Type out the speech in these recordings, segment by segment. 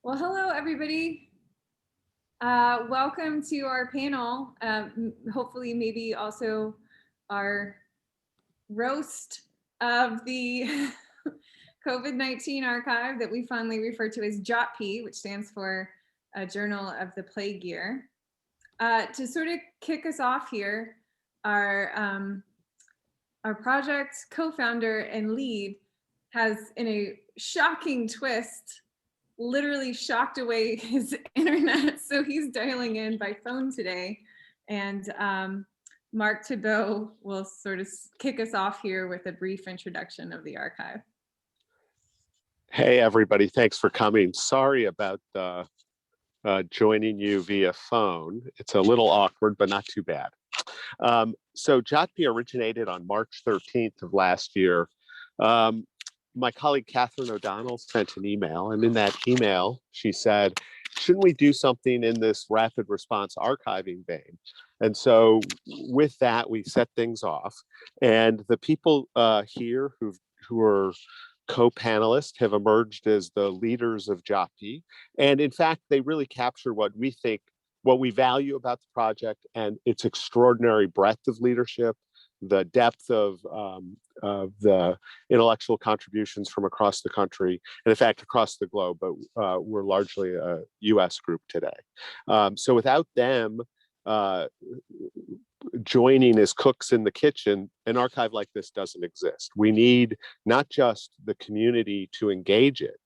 Well, hello, everybody. Welcome to our panel. Hopefully, maybe also our roast of the COVID-19 archive that we fondly refer to as JOTPY, which stands for Journal of the Plague Year. To sort of kick us off here, our project co-founder and lead has, in a shocking twist, literally shocked away his internet. So he's dialing in by phone today. And Mark Tebeau will sort of kick us off here with a brief introduction of the archive. Hey, everybody. Thanks for coming. Sorry about joining you via phone. It's a little awkward, but not too bad. So JOTPY originated on March 13th of last year. My colleague Catherine O'Donnell sent an email, and in that email, she said, shouldn't we do something in this rapid response archiving vein? And so with that, we set things off. And the people here who are co-panelists have emerged as the leaders of JOTPY. And in fact, they really capture what we value about the project and its extraordinary breadth of leadership, the depth of the intellectual contributions from across the country, and in fact, across the globe, but we're largely a US group today. So without them joining as cooks in the kitchen, an archive like this doesn't exist. We need not just the community to engage it,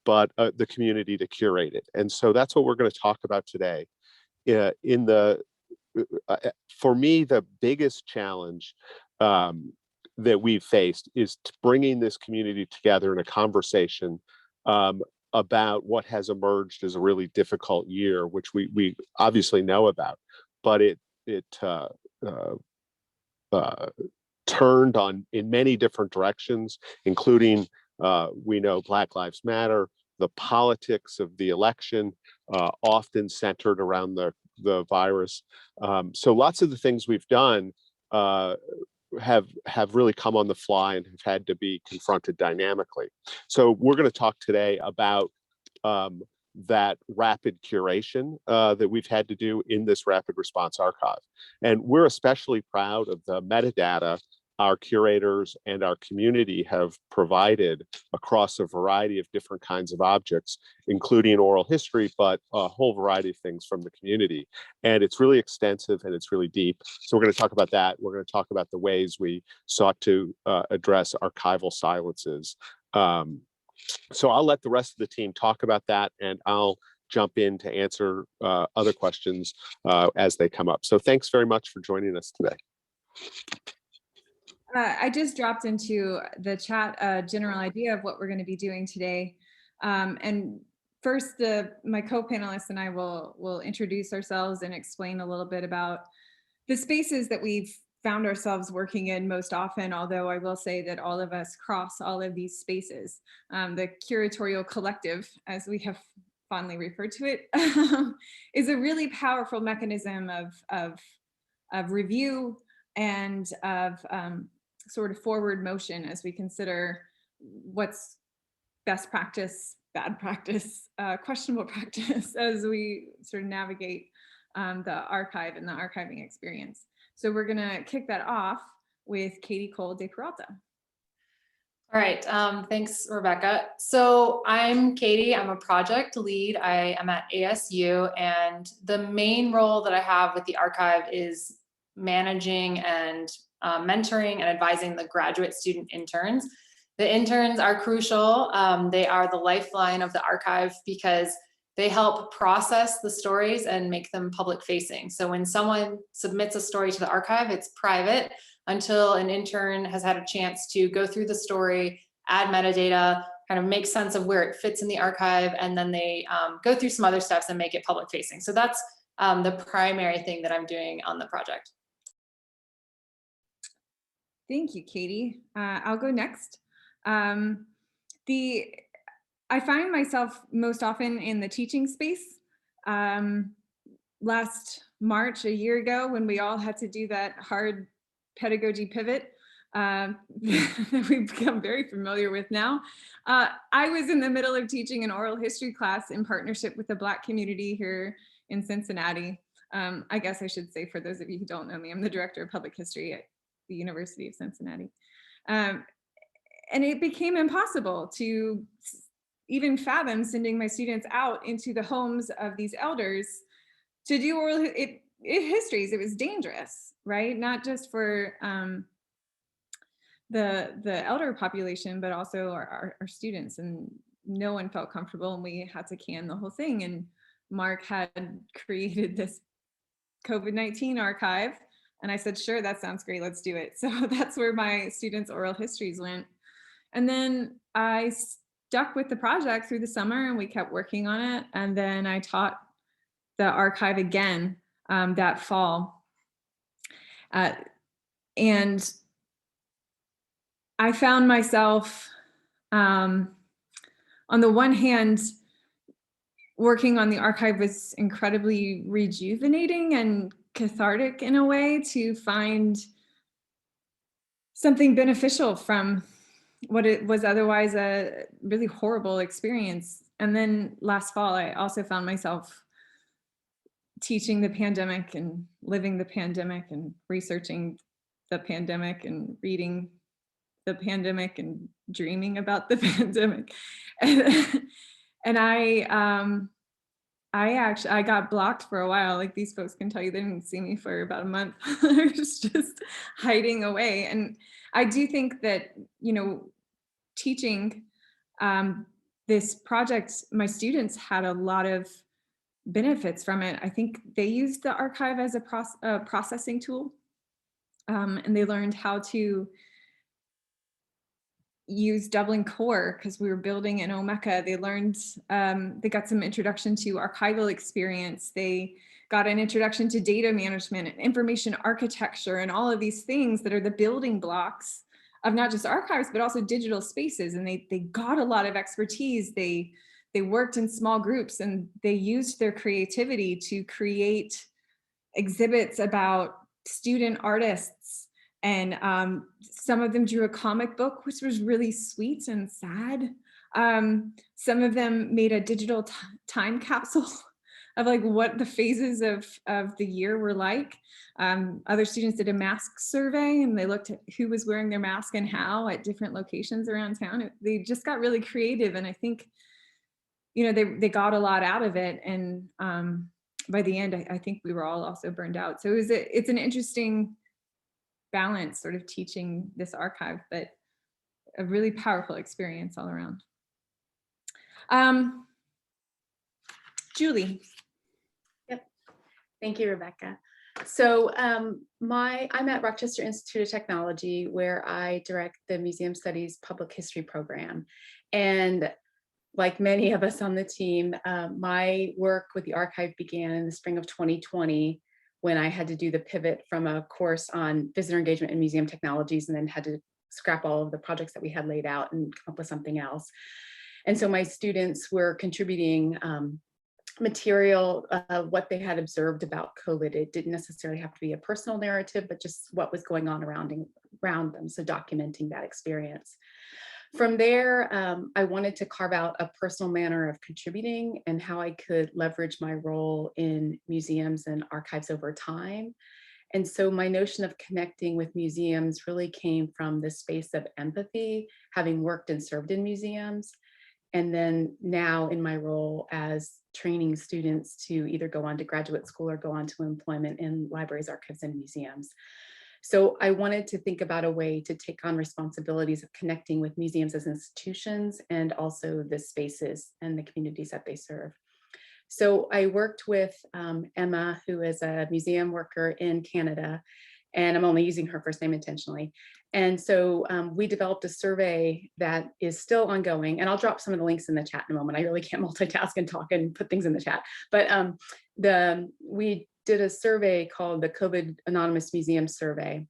but the community to curate it. And so that's what we're going to talk about today. For me, the biggest challenge that we've faced is bringing this community together in a conversation about what has emerged as a really difficult year, which we obviously know about, but it turned on in many different directions, including we know Black Lives Matter, the politics of the election, often centered around the virus. So lots of the things we've done have really come on the fly and have had to be confronted dynamically. So we're going to talk today about that rapid curation that we've had to do in this rapid response archive. And we're especially proud of the metadata our curators and our community have provided across a variety of different kinds of objects, including oral history, but a whole variety of things from the community. And it's really extensive and it's really deep. So we're going to talk about that. We're going to talk about the ways we sought to address archival silences. So I'll let the rest of the team talk about that, and I'll jump in to answer other questions as they come up. So thanks very much for joining us today. I just dropped into the chat a general idea of what we're going to be doing today. And first, my co-panelists and I will introduce ourselves and explain a little bit about the spaces that we've found ourselves working in most often, although I will say that all of us cross all of these spaces. The curatorial collective, as we have fondly referred to it, is a really powerful mechanism of review and of sort of forward motion as we consider what's best practice, bad practice, questionable practice as we sort of navigate the archive and the archiving experience. So we're gonna kick that off with Katy, Kole de Peralta. All right, thanks, Rebecca. So I'm Katy, I'm a project lead. I am at ASU, and the main role that I have with the archive is managing and mentoring and advising the graduate student interns. The interns are crucial. They are the lifeline of the archive because they help process the stories and make them public facing. So when someone submits a story to the archive, it's private until an intern has had a chance to go through the story, add metadata, kind of make sense of where it fits in the archive, and then they go through some other steps and make it public facing. So that's the primary thing that I'm doing on the project. Thank you, Katy. I'll go next. I find myself most often in the teaching space. Last March, a year ago, when we all had to do that hard pedagogy pivot, that we've become very familiar with now. I was in the middle of teaching an oral history class in partnership with the Black community here in Cincinnati. I guess I should say, for those of you who don't know me, I'm the director of public history at the University of Cincinnati. And it became impossible to even fathom sending my students out into the homes of these elders to do oral histories. It was dangerous, right? Not just for the elder population, but also our students, and no one felt comfortable, and we had to can the whole thing. And Mark had created this COVID-19 archive, and I said, sure, that sounds great, let's do it. So that's where my students' oral histories went. And then I stuck with the project through the summer, and we kept working on it. And then I taught the archive again that fall. And I found myself, on the one hand, working on the archive was incredibly rejuvenating and cathartic in a way, to find something beneficial from what it was otherwise a really horrible experience. And then last fall, I also found myself teaching the pandemic and living the pandemic and researching the pandemic and reading the pandemic and dreaming about the pandemic. And I got blocked for a while. Like, these folks can tell you, they didn't see me for about a month. I was just hiding away. And I do think that, you know, teaching this project, my students had a lot of benefits from it. I think they used the archive as a processing tool, and they learned how to use Dublin Core because we were building in Omeka. They learned, they got some introduction to archival experience. They got an introduction to data management and information architecture and all of these things that are the building blocks of not just archives, but also digital spaces. And they got a lot of expertise. They worked in small groups, and they used their creativity to create exhibits about student artists. And some of them drew a comic book, which was really sweet and sad. Some of them made a digital time capsule of like what the phases of the year were like. Other students did a mask survey, and they looked at who was wearing their mask and how at different locations around town. They just got really creative, and I think, you know, they got a lot out of it. And by the end, I think we were all also burned out. So it's an interesting balance, sort of teaching this archive, but a really powerful experience all around. Julie. Yep. Thank you, Rebecca. So I'm at Rochester Institute of Technology, where I direct the Museum Studies Public History program. And like many of us on the team, my work with the archive began in the spring of 2020, when I had to do the pivot from a course on visitor engagement and museum technologies, and then had to scrap all of the projects that we had laid out and come up with something else. And so my students were contributing material, what they had observed about COVID. It didn't necessarily have to be a personal narrative, but just what was going on around them, so documenting that experience. From there, I wanted to carve out a personal manner of contributing and how I could leverage my role in museums and archives over time. And so my notion of connecting with museums really came from the space of empathy, having worked and served in museums. And then now in my role as training students to either go on to graduate school or go on to employment in libraries, archives, and museums. So I wanted to think about a way to take on responsibilities of connecting with museums as institutions, and also the spaces and the communities that they serve. So I worked with Emma, who is a museum worker in Canada, and I'm only using her first name intentionally. And so we developed a survey that is still ongoing, and I'll drop some of the links in the chat in a moment. I really can't multitask and talk and put things in the chat, but we did a survey called the COVID Anonymous Museum Survey.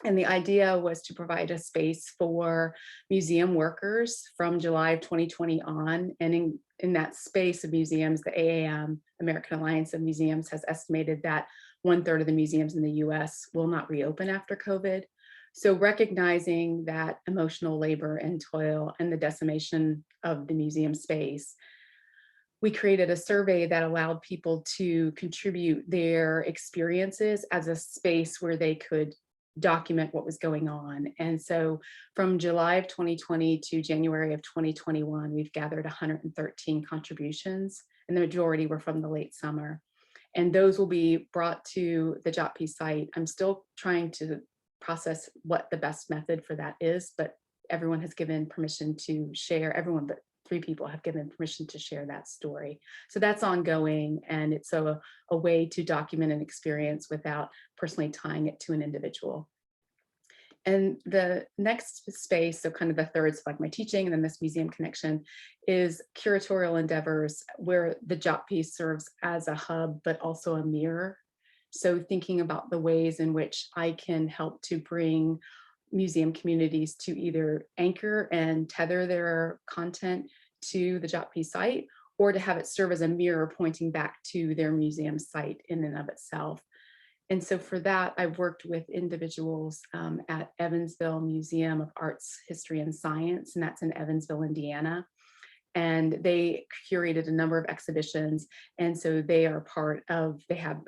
And the idea was to provide a space for museum workers from July of 2020 on. And in that space of museums, the AAM, American Alliance of Museums, has estimated that 1/3 of the museums in the US will not reopen after COVID. So recognizing that emotional labor and toil and the decimation of the museum space, we created a survey that allowed people to contribute their experiences as a space where they could document what was going on. And so from July of 2020 to January of 2021, we've gathered 113 contributions, and the majority were from the late summer. And those will be brought to the JOTPY site. I'm still trying to process what the best method for that is, but everyone has given permission to share, everyone but 3 people have given permission to share that story. So that's ongoing, and it's a way to document an experience without personally tying it to an individual. And the next space, so kind of the third, so like my teaching and then this museum connection, is curatorial endeavors where the JOTPY serves as a hub, but also a mirror. So thinking about the ways in which I can help to bring museum communities to either anchor and tether their content to the JOTPY site, or to have it serve as a mirror pointing back to their museum site in and of itself. And so for that, I've worked with individuals at Evansville Museum of Arts, History, and Science, and that's in Evansville, Indiana. And they curated a number of exhibitions. And so they are part of, they have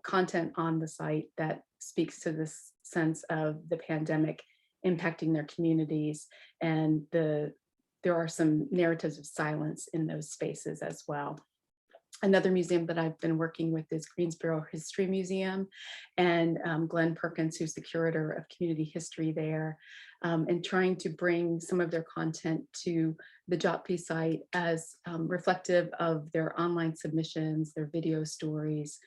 content on the site that speaks to this sense of the pandemic impacting their communities. And there are some narratives of silence in those spaces as well. Another museum that I've been working with is Greensboro History Museum, and Glenn Perkins, who's the curator of community history there, and trying to bring some of their content to the JOTPY site as reflective of their online submissions, their video stories,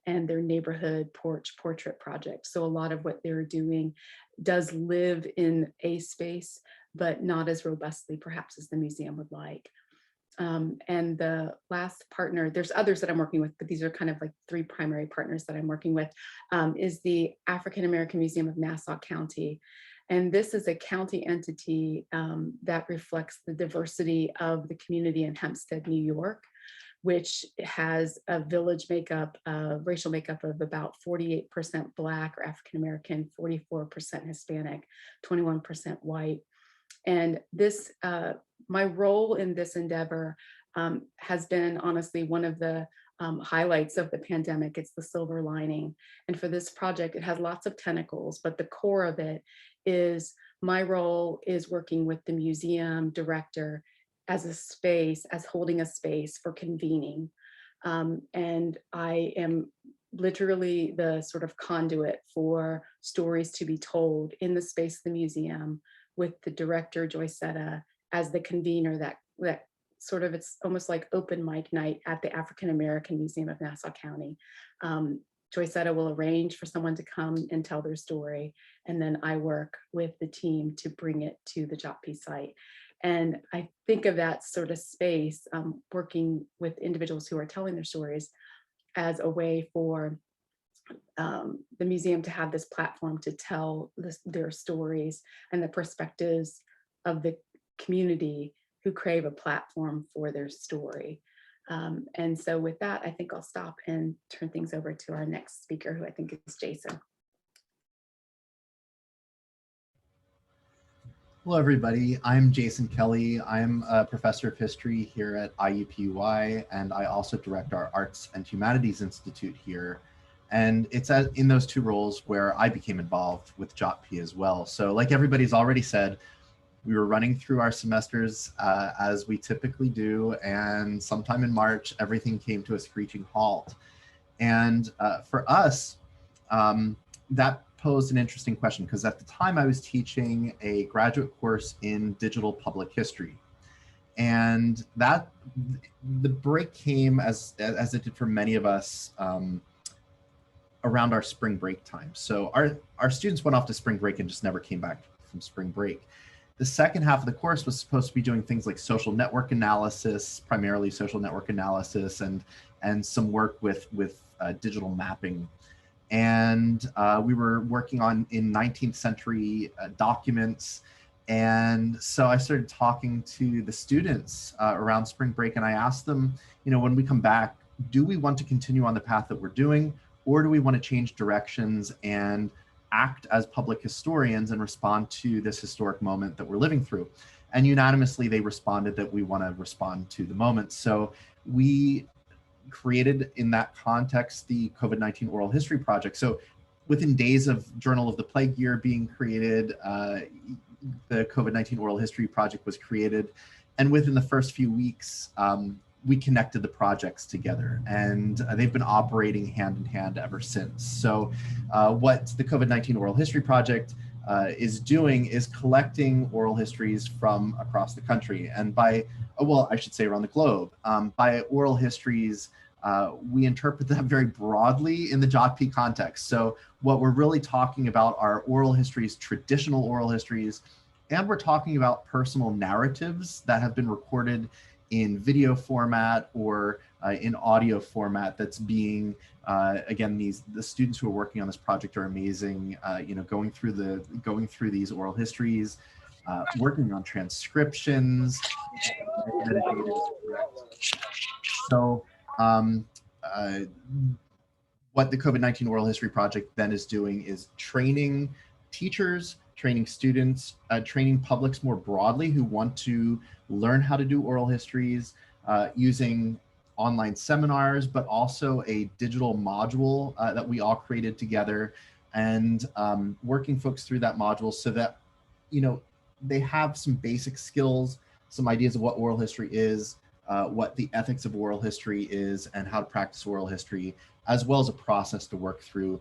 and their neighborhood porch portrait project. So a lot of what they're doing does live in a space, but not as robustly perhaps as the museum would like. And the last partner, there's others that I'm working with, but these are kind of like 3 primary partners that I'm working with, is the African American Museum of Nassau County. And this is a county entity that reflects the diversity of the community in Hempstead, New York, which has a village makeup, racial makeup of about 48% Black or African American, 44% Hispanic, 21% white. And this, my role in this endeavor has been honestly one of the highlights of the pandemic. It's the silver lining. And for this project, it has lots of tentacles, but the core of it is my role is working with the museum director as a space, as holding a space for convening. And I am literally the sort of conduit for stories to be told in the space of the museum, with the director, Joycetta, as the convener, that sort of, it's almost like open mic night at the African American Museum of Nassau County. Joycetta will arrange for someone to come and tell their story, and then I work with the team to bring it to the JOTPY site. And I think of that sort of space, working with individuals who are telling their stories, as a way for the museum to have this platform to tell their stories and the perspectives of the community who crave a platform for their story. And so with that, I think I'll stop and turn things over to our next speaker, who I think is Jason. Hello, everybody. I'm Jason Kelly. I'm a professor of history here at IUPUI, and I also direct our Arts and Humanities Institute here. And it's in those 2 roles where I became involved with JOTPY as well. So like everybody's already said, we were running through our semesters as we typically do. And sometime in March, everything came to a screeching halt. And for us, that posed an interesting question, because at the time I was teaching a graduate course in digital public history. And the break came as it did for many of us, around our spring break time. So our students went off to spring break and just never came back from spring break. The second half of the course was supposed to be doing things like social network analysis, primarily social network analysis, and some work with digital mapping. And we were working in 19th century documents. And so I started talking to the students around spring break, and I asked them, when we come back, do we want to continue on the path that we're doing, or do we want to change directions and act as public historians and respond to this historic moment that we're living through. And unanimously, they responded that we want to respond to the moment. So we created in that context the COVID-19 Oral History Project. So within days of Journal of the Plague Year being created, the COVID-19 Oral History Project was created. And within the first few weeks, we connected the projects together, and they've been operating hand in hand ever since. So what the COVID-19 Oral History Project is doing is collecting oral histories from across the country, and by, well, I should say around the globe. By oral histories, we interpret them very broadly in the JOTPY context. So what we're really talking about are oral histories, traditional oral histories, and we're talking about personal narratives that have been recorded in video format or in audio format that's being, again, the students who are working on this project are amazing, you know, going through these oral histories, working on transcriptions. So what the COVID-19 Oral History Project then is doing is training teachers, training students, training publics more broadly who want to learn how to do oral histories, using online seminars, but also a digital module that we all created together, and working folks through that module so that, you know, they have some basic skills, some ideas of what oral history is, what the ethics of oral history is, and how to practice oral history, as well as a process to work through,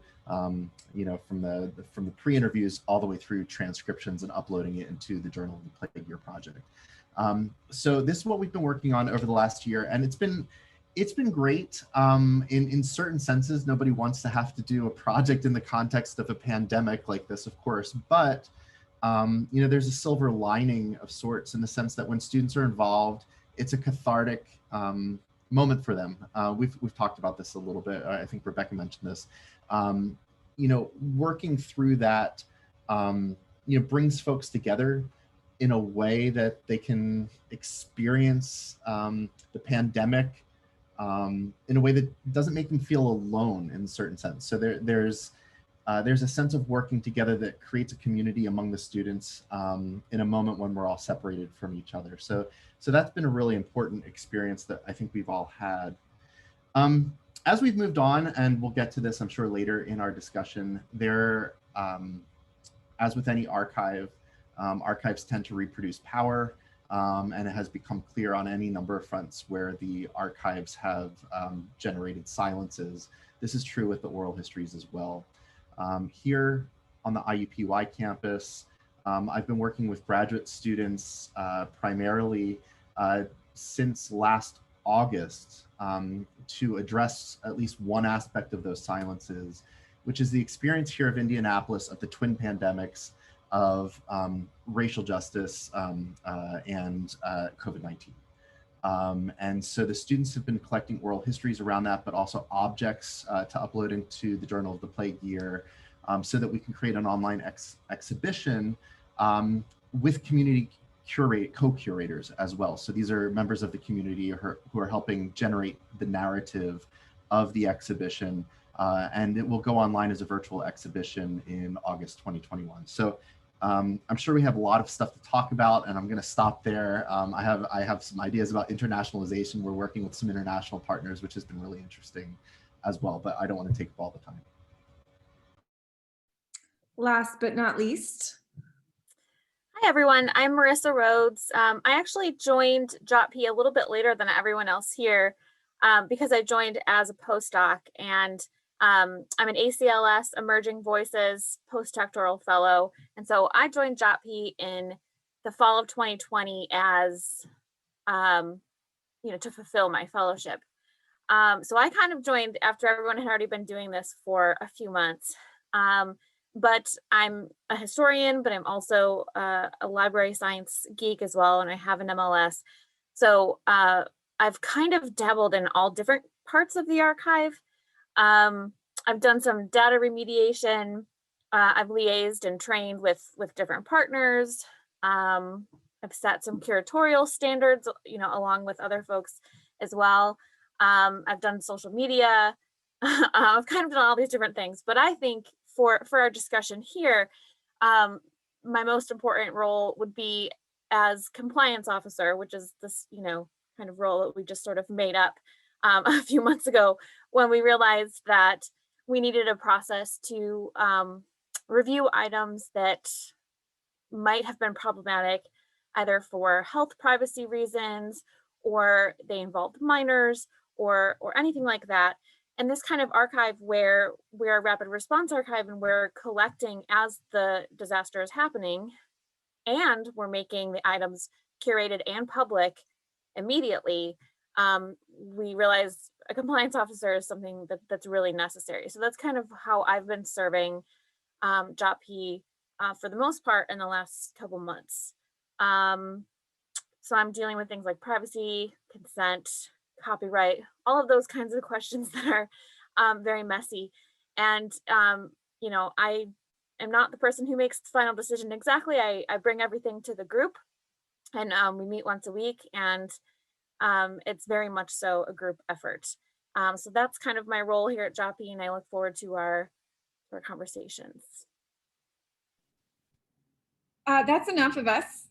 you know, from the pre-interviews all the way through transcriptions and uploading it into the Journal of the Plague Year project. So this is what we've been working on over the last year, and it's been great. In certain senses, nobody wants to have to do a project in the context of a pandemic like this, of course, but you know, there's a silver lining of sorts in the sense that when students are involved, it's a cathartic moment for them. We've talked about this a little bit. I think Rebecca mentioned this. You know, working through that, you know, brings folks together in a way that they can experience the pandemic in a way that doesn't make them feel alone in a certain sense. So there's a sense of working together that creates a community among the students in a moment when we're all separated from each other. So that's been a really important experience that I think we've all had. As we've moved on, and we'll get to this, I'm sure, later in our discussion, there, as with any archive, archives tend to reproduce power, and it has become clear on any number of fronts where the archives have generated silences. This is true with the oral histories as well. Here on the IUPUI campus, I've been working with graduate students primarily since last August to address at least one aspect of those silences, which is the experience here of Indianapolis of the twin pandemics of racial justice and COVID-19. And so the students have been collecting oral histories around that, but also objects to upload into the Journal of the Plague Year so that we can create an online exhibition with community co-curators as well. So these are members of the community who are helping generate the narrative of the exhibition, and it will go online as a virtual exhibition in August 2021. So I'm sure we have a lot of stuff to talk about, and I'm going to stop there. I have some ideas about internationalization. We're working with some international partners, which has been really interesting as well, but I don't want to take up all the time. Last but not least. Hi, everyone. I'm Marissa Rhodes. I actually joined JOTPY a little bit later than everyone else here because I joined as a postdoc, and I'm an ACLS Emerging Voices postdoctoral fellow. And so I joined JOTPY in the fall of 2020 as, you know, to fulfill my fellowship. So I kind of joined after everyone had already been doing this for a few months. But I'm a historian, but I'm also a library science geek as well, and I have an MLS. So I've kind of dabbled in all different parts of the archive. I've done some data remediation. I've liaised and trained with different partners. I've set some curatorial standards, you know, along with other folks as well. I've done social media. I've kind of done all these different things, but I think for our discussion here, my most important role would be as compliance officer, which is this, kind of role that we just sort of made up a few months ago when we realized that we needed a process to review items that might have been problematic, either for health privacy reasons, or they involved minors, or anything like that. And this kind of archive where we're a rapid response archive and we're collecting as the disaster is happening, and we're making the items curated and public immediately, we realized a compliance officer is something that's really necessary. So that's kind of how I've been serving JOTPY for the most part in the last couple months. So I'm dealing with things like privacy, consent, copyright, all of those kinds of questions that are very messy. And, I am not the person who makes the final decision exactly. I bring everything to the group, and we meet once a week, and it's very much so a group effort. So that's kind of my role here at JOTPY, and I look forward to our conversations. That's enough of us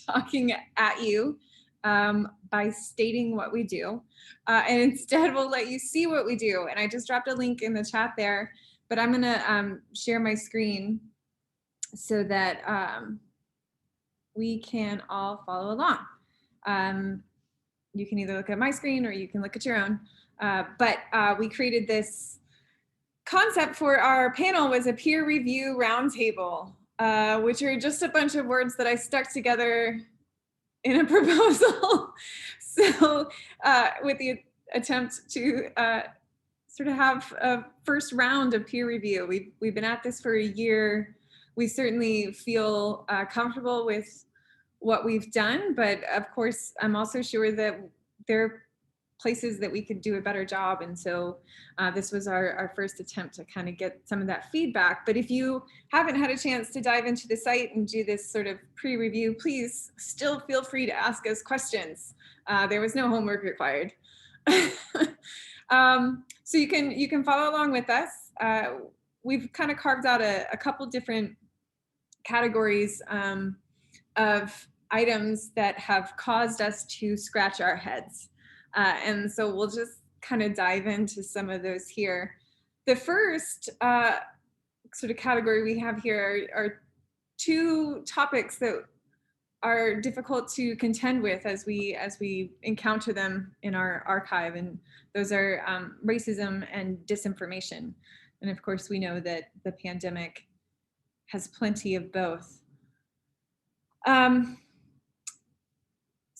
talking at you by stating what we do. And instead we'll let you see what we do. And I just dropped a link in the chat there, but I'm gonna share my screen so that we can all follow along. You can either look at my screen or you can look at your own. But we created this concept for our panel was a peer review roundtable, which are just a bunch of words that I stuck together in a proposal. So with the attempt to sort of have a first round of peer review. We've been at this for a year. We certainly feel comfortable with what we've done, but of course, I'm also sure that there are places that we could do a better job. And so this was our first attempt to kind of get some of that feedback. But if you haven't had a chance to dive into the site and do this sort of pre-review, please still feel free to ask us questions. There was no homework required. So you can follow along with us. We've kind of carved out a couple different categories of items that have caused us to scratch our heads. And so we'll just kind of dive into some of those here. The first sort of category we have here are two topics that are difficult to contend with as we encounter them in our archive, and those are racism and disinformation. And of course, we know that the pandemic has plenty of both.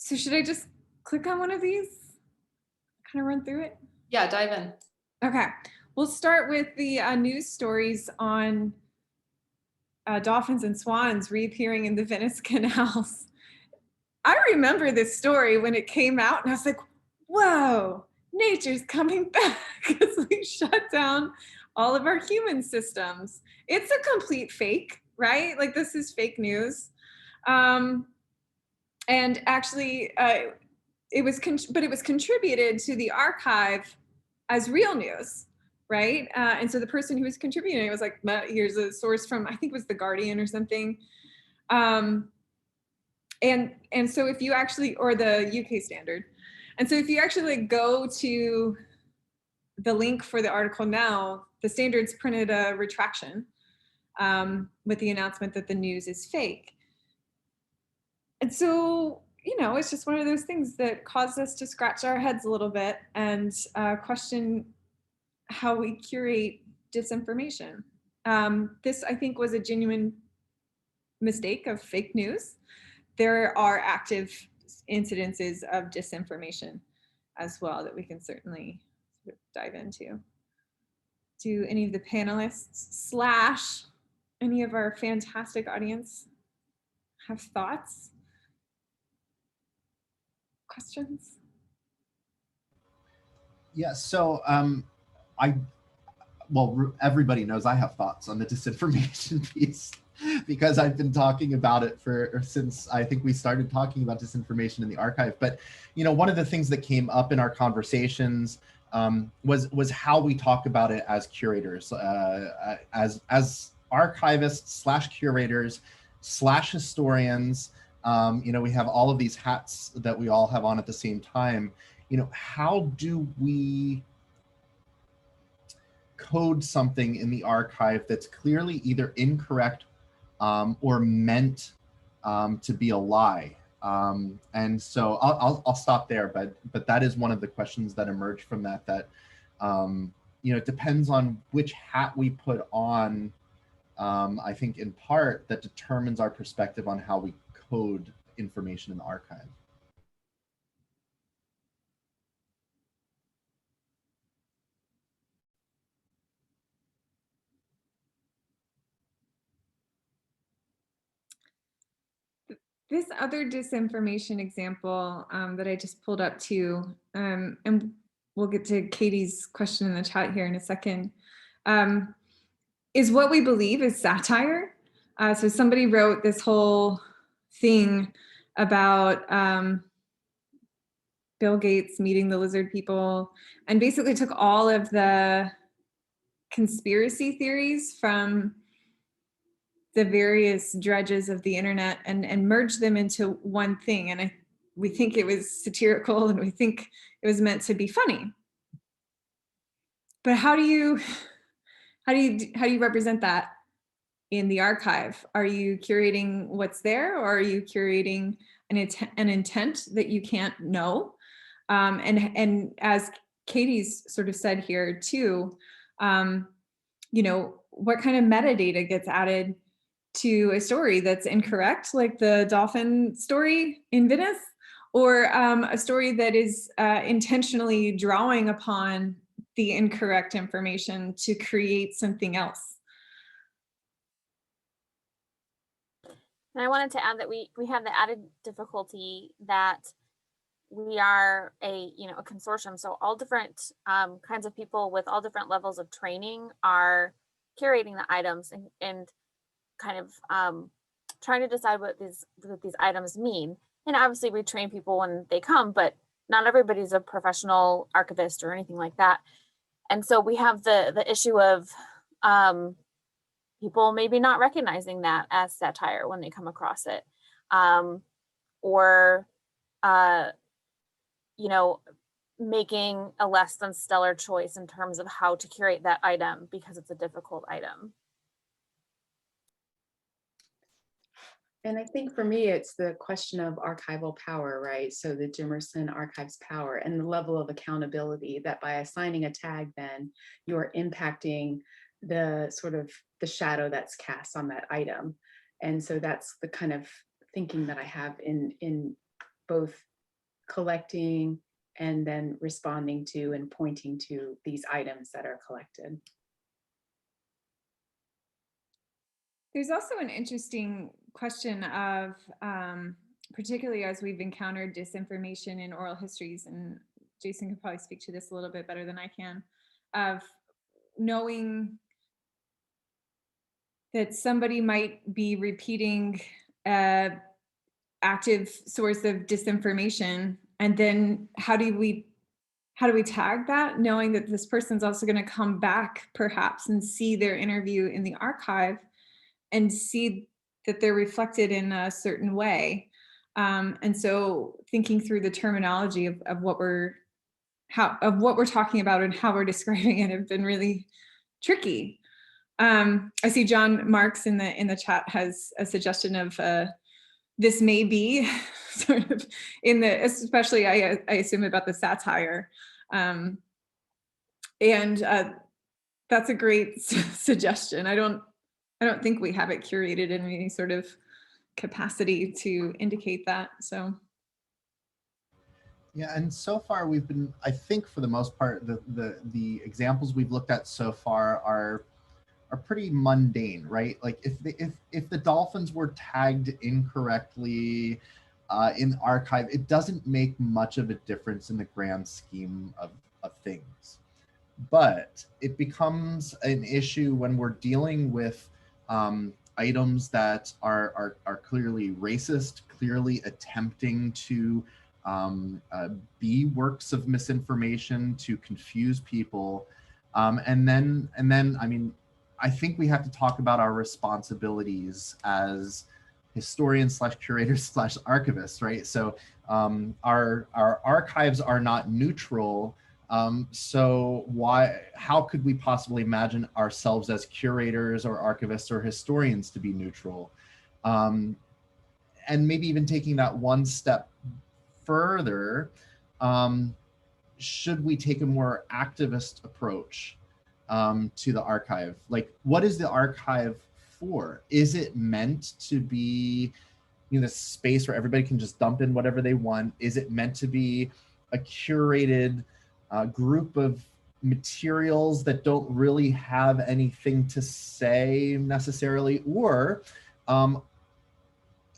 So should I just click on one of these? Kind of run through it? Yeah, dive in. Okay, we'll start with the news stories on dolphins and swans reappearing in the Venice canals. I remember this story when it came out and I was like, whoa, nature's coming back because we shut down all of our human systems. It's a complete fake, right? Like this is fake news. And actually, it was contributed to the archive as real news, right? And so the person who was contributing it was like, here's a source from, I think it was The Guardian or something. And so if you actually, or the UK Standard. And so if you actually go to the link for the article now, the Standard's printed a retraction with the announcement that the news is fake. And so, it's just one of those things that caused us to scratch our heads a little bit and question how we curate disinformation. This, I think, was a genuine mistake of fake news. There are active incidences of disinformation as well that we can certainly sort of dive into. Do any of the panelists / any of our fantastic audience have thoughts? Questions? Yes, so well, everybody knows I have thoughts on the disinformation piece. because I've been talking about it since I think we started talking about disinformation in the archive. But, you know, one of the things that came up in our conversations was how we talk about it as curators, as archivists / curators / historians. You know, we have all of these hats that we all have on at the same time. You know, how do we code something in the archive that's clearly either incorrect or meant to be a lie? And so I'll stop there, but that is one of the questions that emerged from that you know, it depends on which hat we put on. I think in part that determines our perspective on how we code information in the archive. This other disinformation example that I just pulled up too, and we'll get to Katy's question in the chat here in a second, is what we believe is satire. So somebody wrote this whole thing about Bill Gates meeting the lizard people and basically took all of the conspiracy theories from the various dredges of the internet and merged them into one thing. And we think it was satirical and we think it was meant to be funny. But how do you represent that in the archive? Are you curating what's there, or are you curating an intent that you can't know? And as Katy's sort of said here too, you know, what kind of metadata gets added to a story that's incorrect, like the dolphin story in Venice, or a story that is intentionally drawing upon the incorrect information to create something else? And I wanted to add that we have the added difficulty that we are a consortium, so all different kinds of people with all different levels of training are curating the items and kind of trying to decide what these items mean. And obviously we train people when they come, but not everybody's a professional archivist or anything like that. And so we have the issue of people maybe not recognizing that as satire when they come across it, or you know, making a less than stellar choice in terms of how to curate that item because it's a difficult item. And I think for me, it's the question of archival power, right? So the Jimerson archives power and the level of accountability that by assigning a tag, then you're impacting the sort of the shadow that's cast on that item. And so that's the kind of thinking that I have in both collecting and then responding to and pointing to these items that are collected. There's also an interesting question of, particularly as we've encountered disinformation in oral histories, and Jason could probably speak to this a little bit better than I can, of knowing that somebody might be repeating an active source of disinformation, and then how do we tag that, knowing that this person's also going to come back perhaps and see their interview in the archive and see that they're reflected in a certain way. And so thinking through the terminology of what we're talking about and how we're describing it have been really tricky. I see John Marks in the chat has a suggestion of this may be sort of in the, especially I assume about the satire. And that's a great suggestion. I don't think we have it curated in any sort of capacity to indicate that, so. Yeah, and so far we've been, I think for the most part, the examples we've looked at so far are pretty mundane, right? Like if the dolphins were tagged incorrectly in the archive, it doesn't make much of a difference in the grand scheme of things. But it becomes an issue when we're dealing with items that are clearly racist, clearly attempting to be works of misinformation to confuse people. And then, I mean, I think we have to talk about our responsibilities as historians slash curators slash archivists, right? So our archives are not neutral. So how could we possibly imagine ourselves as curators or archivists or historians to be neutral? And maybe even taking that one step further, should we take a more activist approach to the archive? Like, what is the archive for? Is it meant to be, you know, this space where everybody can just dump in whatever they want? Is it meant to be a curated group of materials that don't really have anything to say necessarily? Or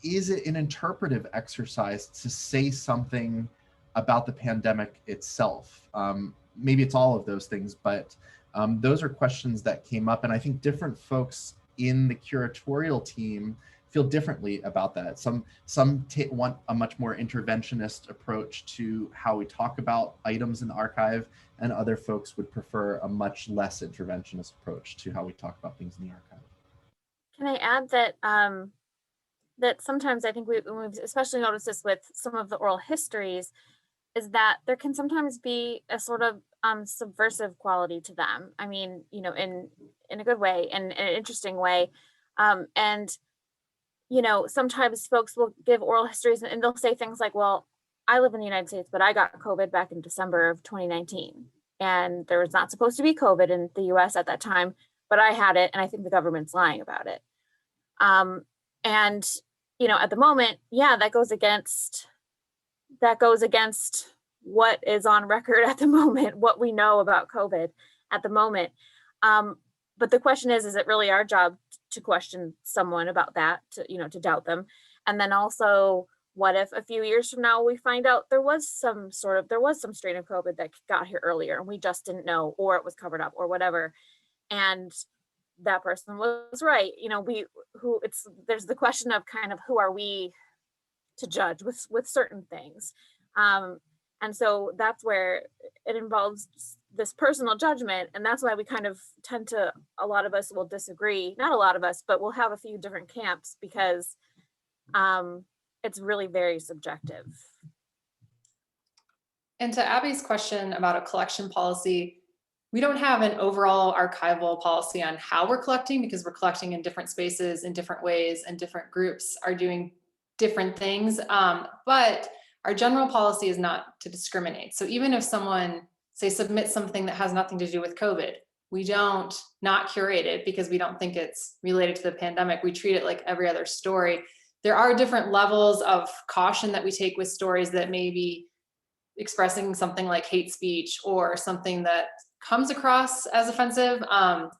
is it an interpretive exercise to say something about the pandemic itself? Maybe it's all of those things, but those are questions that came up, and I think different folks in the curatorial team feel differently about that. Some want a much more interventionist approach to how we talk about items in the archive, and other folks would prefer a much less interventionist approach to how we talk about things in the archive. Can I add that that sometimes I think we've especially noticed this with some of the oral histories, is that there can sometimes be a sort of subversive quality to them. I mean, you know, in a good way and an interesting way. And, you know, sometimes folks will give oral histories and they'll say things like, well, I live in the United States, but I got COVID back in December of 2019. And there was not supposed to be COVID in the US at that time, but I had it. And I think the government's lying about it. And, you know, at the moment, yeah, that goes against what is on record at the moment, what we know about COVID at the moment. But the question is it really our job to question someone about that, to, you know, to doubt them? And then also, what if a few years from now we find out there was some strain of COVID that got here earlier and we just didn't know, or it was covered up or whatever, and that person was right? You know, there's the question of kind of who are we to judge with certain things. And so that's where it involves this personal judgment. And that's why we kind of tend to, a lot of us will disagree, not a lot of us, but we'll have a few different camps because it's really very subjective. And to Abby's question about a collection policy, we don't have an overall archival policy on how we're collecting, because we're collecting in different spaces in different ways, and different groups are doing different things. But our general policy is not to discriminate. So even if someone, say, submits something that has nothing to do with COVID, we don't not curate it because we don't think it's related to the pandemic. We treat it like every other story. There are different levels of caution that we take with stories that may be expressing something like hate speech or something that comes across as offensive.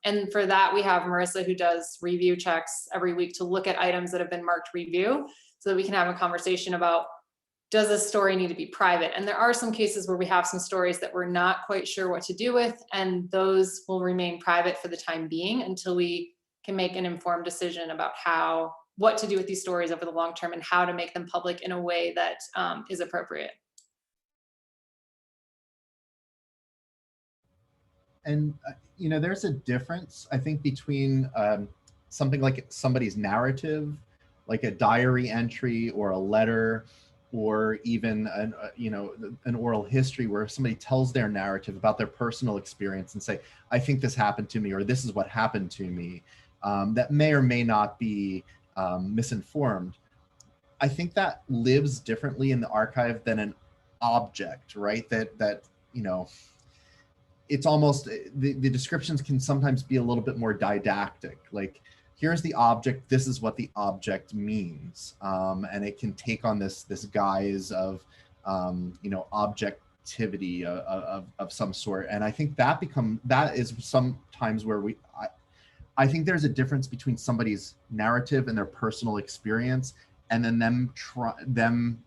And for that, we have Marissa, who does review checks every week to look at items that have been marked review, so that we can have a conversation about, does this story need to be private? And there are some cases where we have some stories that we're not quite sure what to do with, and those will remain private for the time being until we can make an informed decision about what to do with these stories over the long term and how to make them public in a way that is appropriate. And, you know, there's a difference, I think, between something like somebody's narrative, like a diary entry or a letter, or even an oral history where somebody tells their narrative about their personal experience and say, I think this happened to me, or this is what happened to me, that may or may not be misinformed. I think that lives differently in the archive than an object, right? That you know, it's almost, the descriptions can sometimes be a little bit more didactic. Like, here's the object, this is what the object means. And it can take on this guise of, objectivity of some sort. And I think that is sometimes where I think there's a difference between somebody's narrative and their personal experience, and then them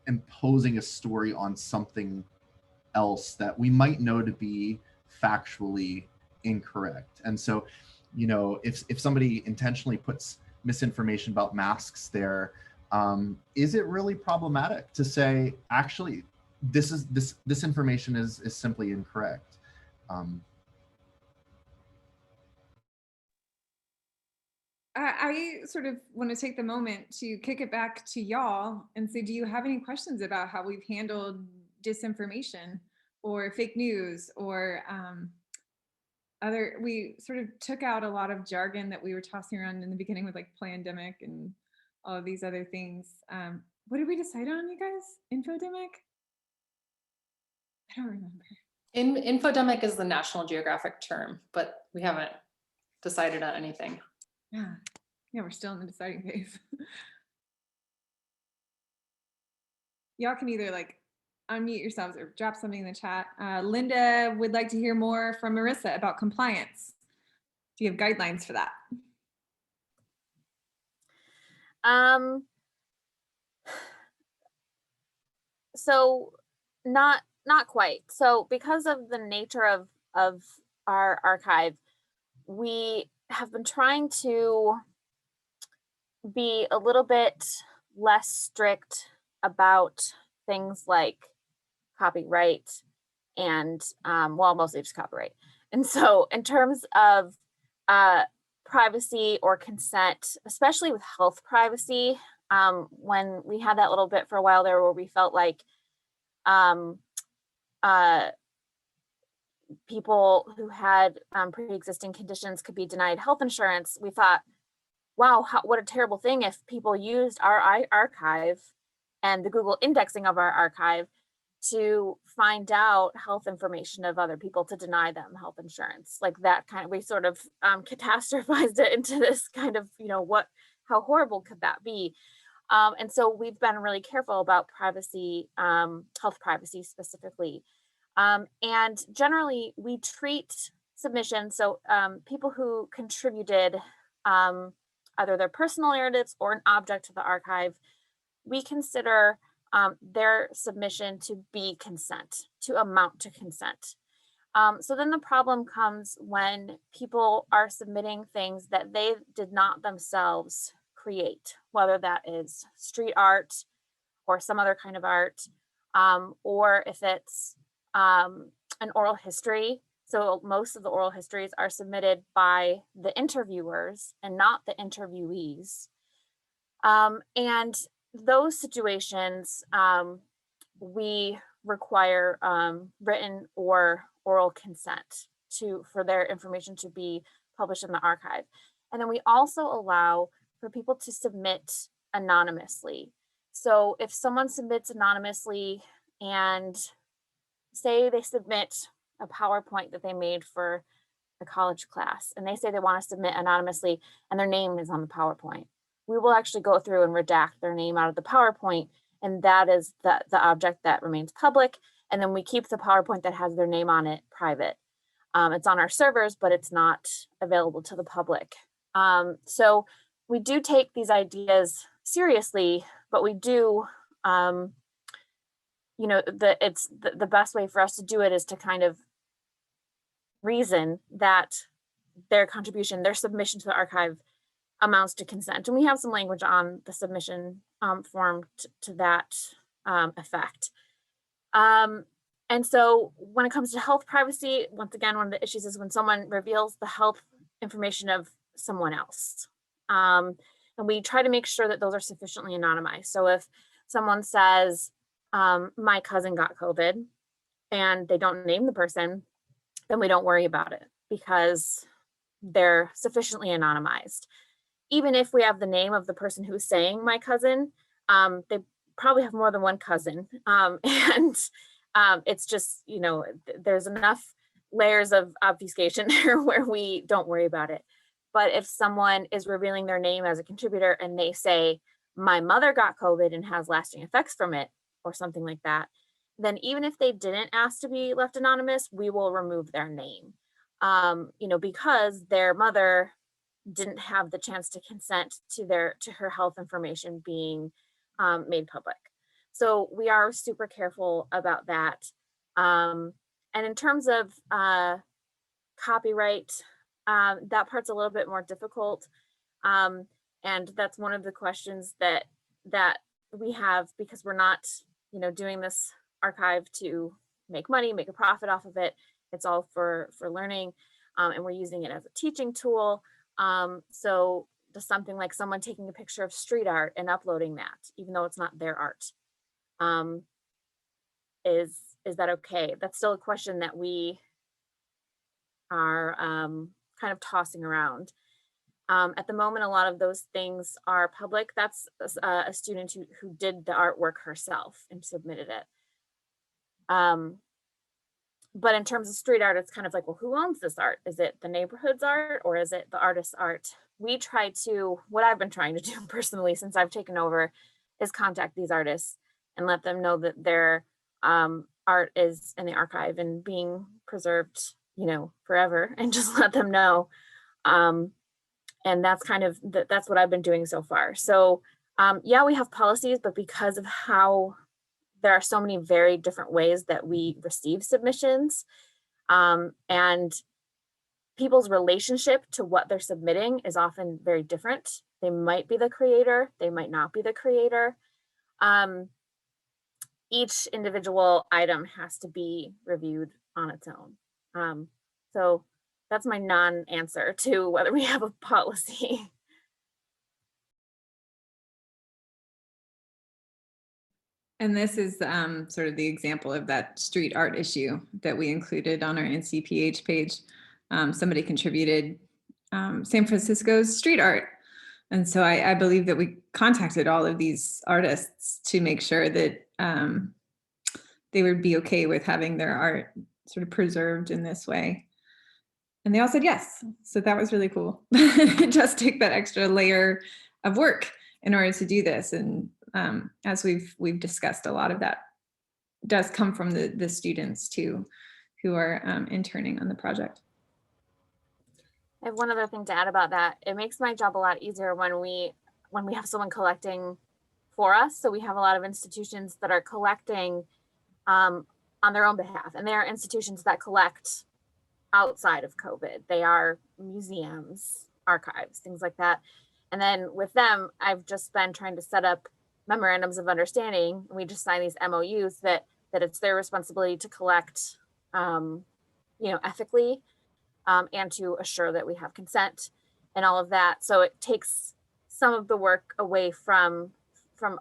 imposing a story on something else that we might know to be factually incorrect. And so you know, if somebody intentionally puts misinformation about masks there, is it really problematic to say, actually, this information is simply incorrect? I sort of want to take the moment to kick it back to y'all and say, do you have any questions about how we've handled disinformation or fake news or we sort of took out a lot of jargon that we were tossing around in the beginning with like plandemic and all of these other things. What did we decide on, you guys? Infodemic? I don't remember. Infodemic is the National Geographic term, but we haven't decided on anything. Yeah, we're still in the deciding phase. Y'all can either like unmute yourselves or drop something in the chat. Linda would like to hear more from Marissa about compliance. Do you have guidelines for that? So not quite. So because of the nature of our archive, we have been trying to be a little bit less strict about things like copyright and well, mostly just copyright. And so in terms of privacy or consent, especially with health privacy, when we had that little bit for a while there where we felt like people who had pre-existing conditions could be denied health insurance, we thought, wow, what a terrible thing if people used our archive and the Google indexing of our archive to find out health information of other people to deny them health insurance. Like that kind of, we sort of catastrophized it into this kind of, you know, how horrible could that be? And so we've been really careful about privacy, health privacy specifically. And generally we treat submissions, so people who contributed either their personal narratives or an object to the archive, we consider their submission to be consent, to amount to consent. So then the problem comes when people are submitting things that they did not themselves create, whether that is street art or some other kind of art, or if it's an oral history. So most of the oral histories are submitted by the interviewers and not the interviewees. And those situations, we require written or oral consent for their information to be published in the archive. And then we also allow for people to submit anonymously. So if someone submits anonymously and say they submit a PowerPoint that they made for a college class and they say they want to submit anonymously and their name is on the PowerPoint, we will actually go through and redact their name out of the PowerPoint, and that is the object that remains public. And then we keep the PowerPoint that has their name on it private. It's on our servers, but it's not available to the public. So we do take these ideas seriously, but we do, you know, the best way for us to do it is to kind of reason that their contribution, their submission to the archive amounts to consent. And we have some language on the submission form to that effect. And so when it comes to health privacy, once again, one of the issues is when someone reveals the health information of someone else. And we try to make sure that those are sufficiently anonymized. So if someone says, my cousin got COVID and they don't name the person, then we don't worry about it because they're sufficiently anonymized. Even if we have the name of the person who's saying my cousin, they probably have more than one cousin. And it's just, you know, there's enough layers of obfuscation there where we don't worry about it. But if someone is revealing their name as a contributor and they say, my mother got COVID and has lasting effects from it, or something like that, then even if they didn't ask to be left anonymous, we will remove their name, you know, because their mother didn't have the chance to consent to her health information being made public. So we are super careful about that. And in terms of copyright, that part's a little bit more difficult. And that's one of the questions that we have, because we're not, doing this archive to make money, make a profit off of it. It's all for learning, and we're using it as a teaching tool. So just something like someone taking a picture of street art and uploading that, even though it's not their art, is that okay? That's still a question that we are kind of tossing around. At the moment, a lot of those things are public. That's a student who did the artwork herself and submitted it. But in terms of street art, it's kind of like, well, who owns this art? Is it the neighborhood's art or is it the artist's art? What I've been trying to do personally since I've taken over is contact these artists and let them know that their art is in the archive and being preserved, forever, and just let them know. And that's kind of, that's what I've been doing so far. So yeah, we have policies, but because of how there are so many very different ways that we receive submissions, and people's relationship to what they're submitting is often very different. They might be the creator, they might not be the creator. Each individual item has to be reviewed on its own. So that's my non-answer to whether we have a policy. And this is sort of the example of that street art issue that we included on our NCPH page. Somebody contributed San Francisco's street art. And so I believe that we contacted all of these artists to make sure that they would be okay with having their art sort of preserved in this way. And they all said yes. So that was really cool. It does take that extra layer of work in order to do this. And as we've discussed, a lot of that does come from the students too, who are interning on the project. I have one other thing to add about that. It makes my job a lot easier when we have someone collecting for us. So we have a lot of institutions that are collecting on their own behalf, and they are institutions that collect outside of COVID. They are museums, archives, things like that. And then with them, I've just been trying to set up memorandums of understanding. We just sign these MOUs that it's their responsibility to collect, ethically, and to assure that we have consent and all of that. So it takes some of the work away from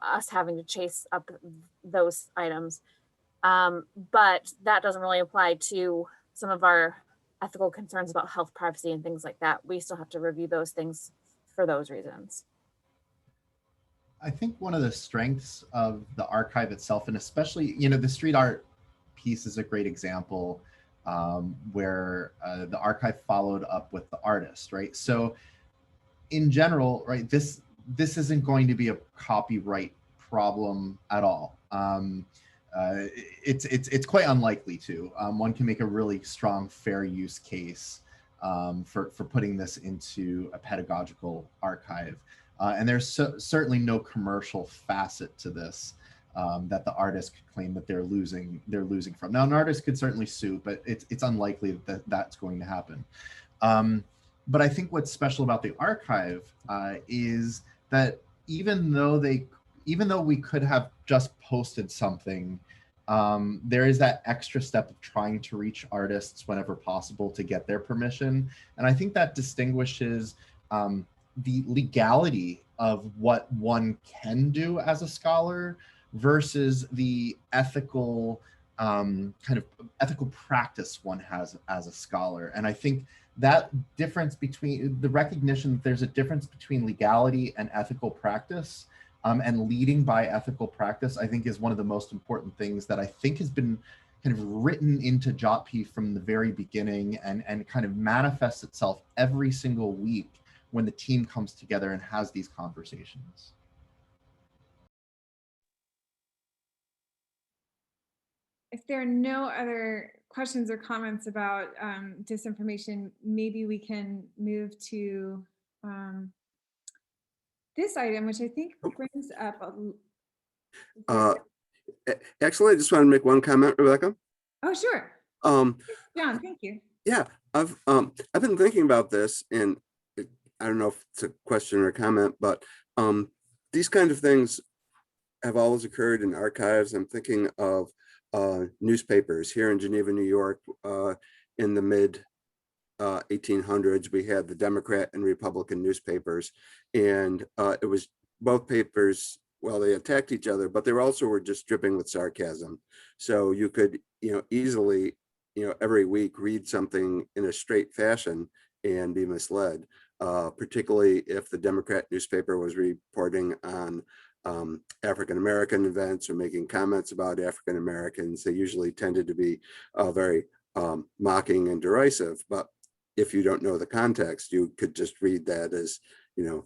us having to chase up those items. But that doesn't really apply to some of our ethical concerns about health, privacy, and things like that. We still have to review those things for those reasons. I think one of the strengths of the archive itself, and especially, the street art piece is a great example, where the archive followed up with the artist, right? So in general, right, this isn't going to be a copyright problem at all. It's quite unlikely to. One can make a really strong fair use case for putting this into a pedagogical archive. And there's certainly no commercial facet to this that the artist could claim that they're losing from. Now, an artist could certainly sue, but it's unlikely that that's going to happen. But I think what's special about the archive is that even though we could have just posted something, there is that extra step of trying to reach artists whenever possible to get their permission. And I think that distinguishes the legality of what one can do as a scholar versus the ethical kind of ethical practice one has as a scholar. And I think that difference between the recognition that there's a difference between legality and ethical practice, and leading by ethical practice, I think is one of the most important things that I think has been kind of written into JOTPY from the very beginning, and kind of manifests itself every single week when the team comes together and has these conversations. If there are no other questions or comments about disinformation, maybe we can move to this item, which I think brings up Actually, I just want to make one comment, Rebecca. Oh, sure. Um, John, thank you. Yeah, I've been thinking about this, and I don't know if it's a question or a comment, but these kind of things have always occurred in archives. I'm thinking of newspapers here in Geneva, New York, in the mid 1800s. We had the Democrat and Republican newspapers, and it was both papers. Well, they attacked each other, but they also were just dripping with sarcasm. So you could, easily, every week read something in a straight fashion and be misled, particularly if the Democrat newspaper was reporting on African-American events or making comments about African-Americans. They usually tended to be very mocking and derisive. But if you don't know the context, you could just read that as,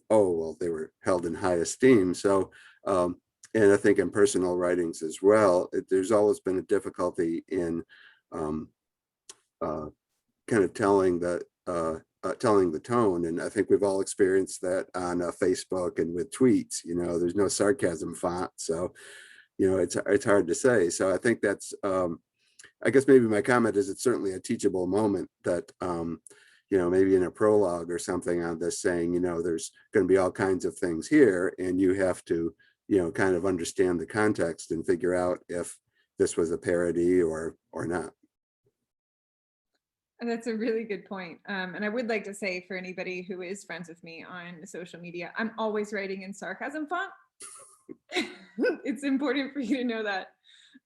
oh, well, they were held in high esteem. So, and I think in personal writings as well, there's always been a difficulty in kind of telling the tone. And I think we've all experienced that on Facebook and with tweets. There's no sarcasm font, so it's hard to say. So I think that's I guess maybe my comment is it's certainly a teachable moment that maybe in a prologue or something on this, saying there's going to be all kinds of things here, and you have to kind of understand the context and figure out if this was a parody or not. That's a really good point. And I would like to say, for anybody who is friends with me on social media, I'm always writing in sarcasm font. It's important for you to know that.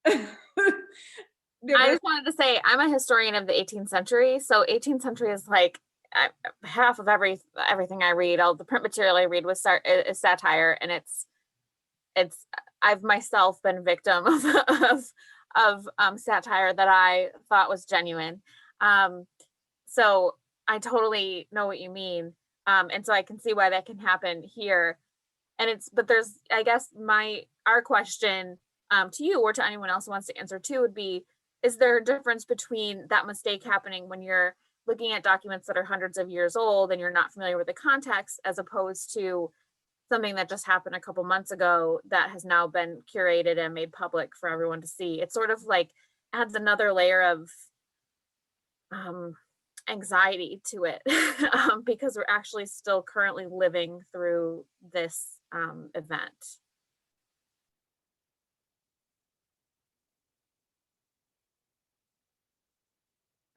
I just wanted to say I'm a historian of the 18th century. So 18th century is like half of everything I read. All the print material I read is satire, and it's I've myself been victim of satire that I thought was genuine. So I totally know what you mean. And so I can see why that can happen here. And but there's, I guess our question to you or to anyone else who wants to answer too would be, is there a difference between that mistake happening when you're looking at documents that are hundreds of years old and you're not familiar with the context, as opposed to something that just happened a couple months ago that has now been curated and made public for everyone to see? It sort of like adds another layer of anxiety to it because we're actually still currently living through this event.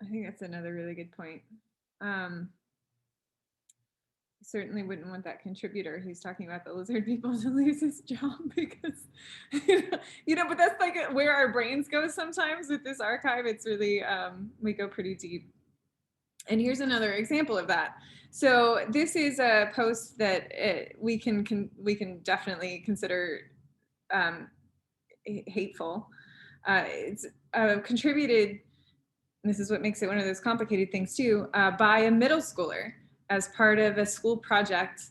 I think that's another really good point. Certainly wouldn't want that contributor who's talking about the lizard people to lose his job, because but that's like where our brains go sometimes with this archive. It's really we go pretty deep. And here's another example of that. So this is a post that we can definitely consider hateful. It's contributed, this is what makes it one of those complicated things too, by a middle schooler as part of a school project.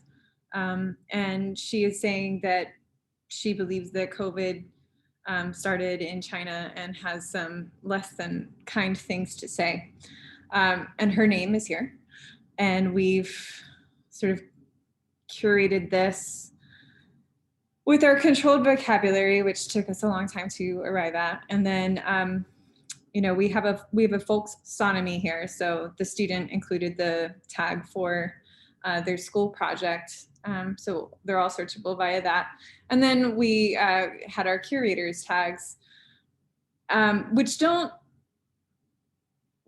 And she is saying that she believes that COVID started in China and has some less than kind things to say. And her name is here. And we've sort of curated this with our controlled vocabulary, which took us a long time to arrive at. And then we have a folksonomy here. So the student included the tag for their school project. So they're all searchable via that. And then we had our curators tags, which don't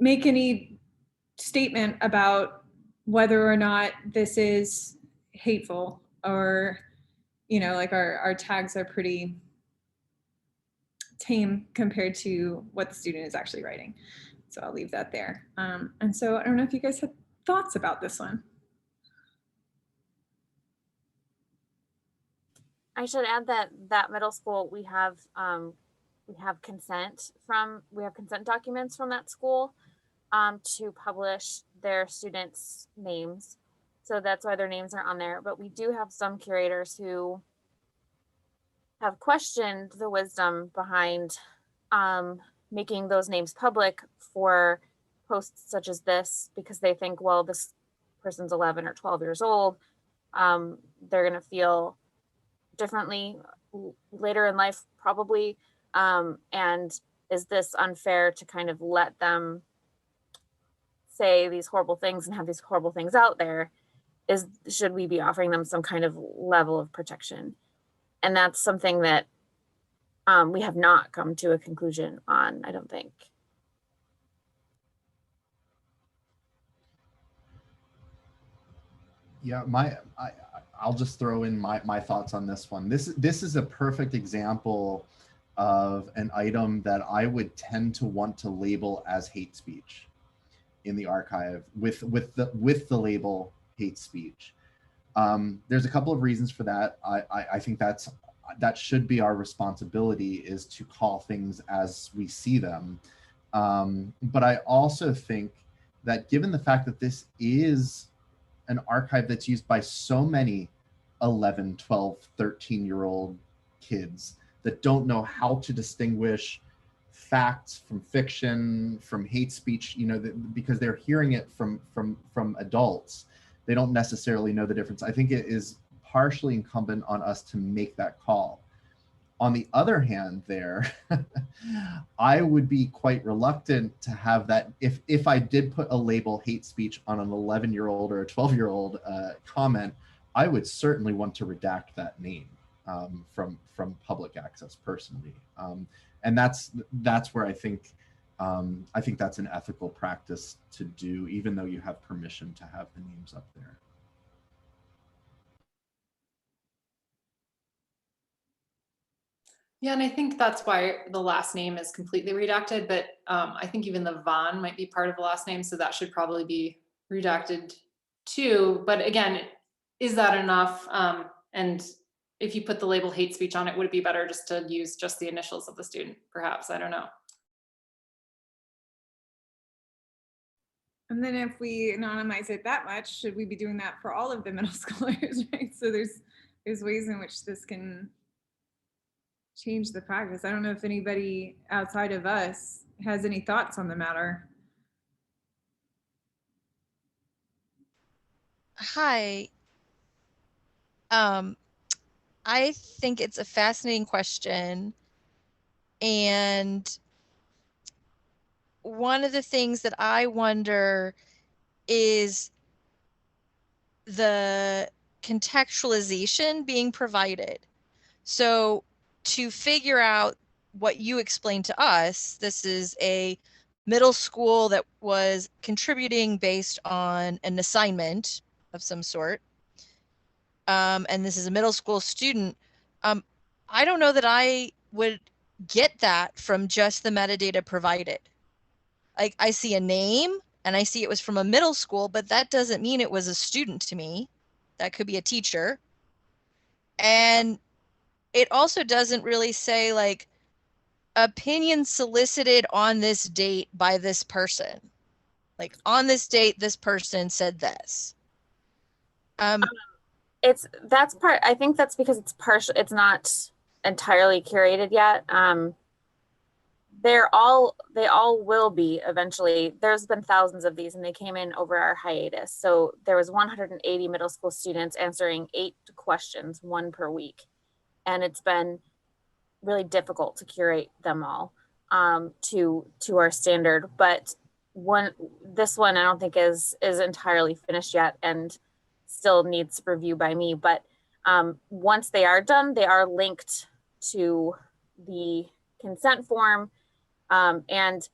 make any statement about whether or not this is hateful, or, like our tags are pretty tame compared to what the student is actually writing. So I'll leave that there. And so I don't know if you guys have thoughts about this one. I should add that middle school, we have consent documents from that school to publish their students' names. So that's why their names are on there. But we do have some curators who have questioned the wisdom behind making those names public for posts such as this, because they think, well, this person's 11 or 12 years old. They're going to feel differently later in life, probably. And is this unfair to kind of let them say these horrible things and have these horrible things out there, should we be offering them some kind of level of protection? And that's something that we have not come to a conclusion on, I don't think. Yeah, I'll just throw in my thoughts on this one. This is a perfect example of an item that I would tend to want to label as hate speech in the archive with the label hate speech. There's a couple of reasons for that. I think that should be our responsibility, is to call things as we see them. But I also think that given the fact that this is an archive that's used by so many 11, 12, 13-year-old kids that don't know how to distinguish facts from fiction, from hate speech, because they're hearing it from adults. They don't necessarily know the difference. I think it is partially incumbent on us to make that call. On the other hand, I would be quite reluctant to have that. If I did put a label hate speech on an 11-year-old or a 12-year-old comment, I would certainly want to redact that name from public access personally. And that's where I think that's an ethical practice to do, even though you have permission to have the names up there. Yeah, and I think that's why the last name is completely redacted, but I think even the Von might be part of the last name, so that should probably be redacted too. But again, is that enough? And if you put the label hate speech on it, would it be better just to use just the initials of the student? Perhaps, I don't know. And then if we anonymize it that much, should we be doing that for all of the middle schoolers, right? So there's ways in which this can change the practice. I don't know if anybody outside of us has any thoughts on the matter. Hi. I think it's a fascinating question. And one of the things that I wonder is the contextualization being provided. So to figure out what you explained to us, this is a middle school that was contributing based on an assignment of some sort. And this is a middle school student. I don't know that I would get that from just the metadata provided. Like, I see a name and I see it was from a middle school, but that doesn't mean it was a student to me. That could be a teacher. And it also doesn't really say, like, opinion solicited on this date by this person. Like, on this date, this person said this. I think that's because it's partial. It's not entirely curated yet. They all will be eventually. There's been thousands of these and they came in over our hiatus. So there was 180 middle school students answering 8 questions, 1 per week. And it's been really difficult to curate them all to our standard. But this one I don't think is entirely finished yet and still needs review by me. But once they are done, they are linked to the consent form. And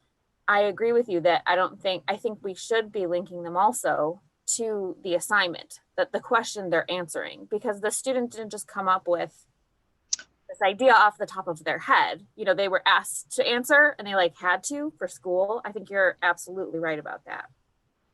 I agree with you that I think we should be linking them also to the assignment, that the question they're answering, because the student didn't just come up with this idea off the top of their head. They were asked to answer and they had to for school. I think you're absolutely right about that.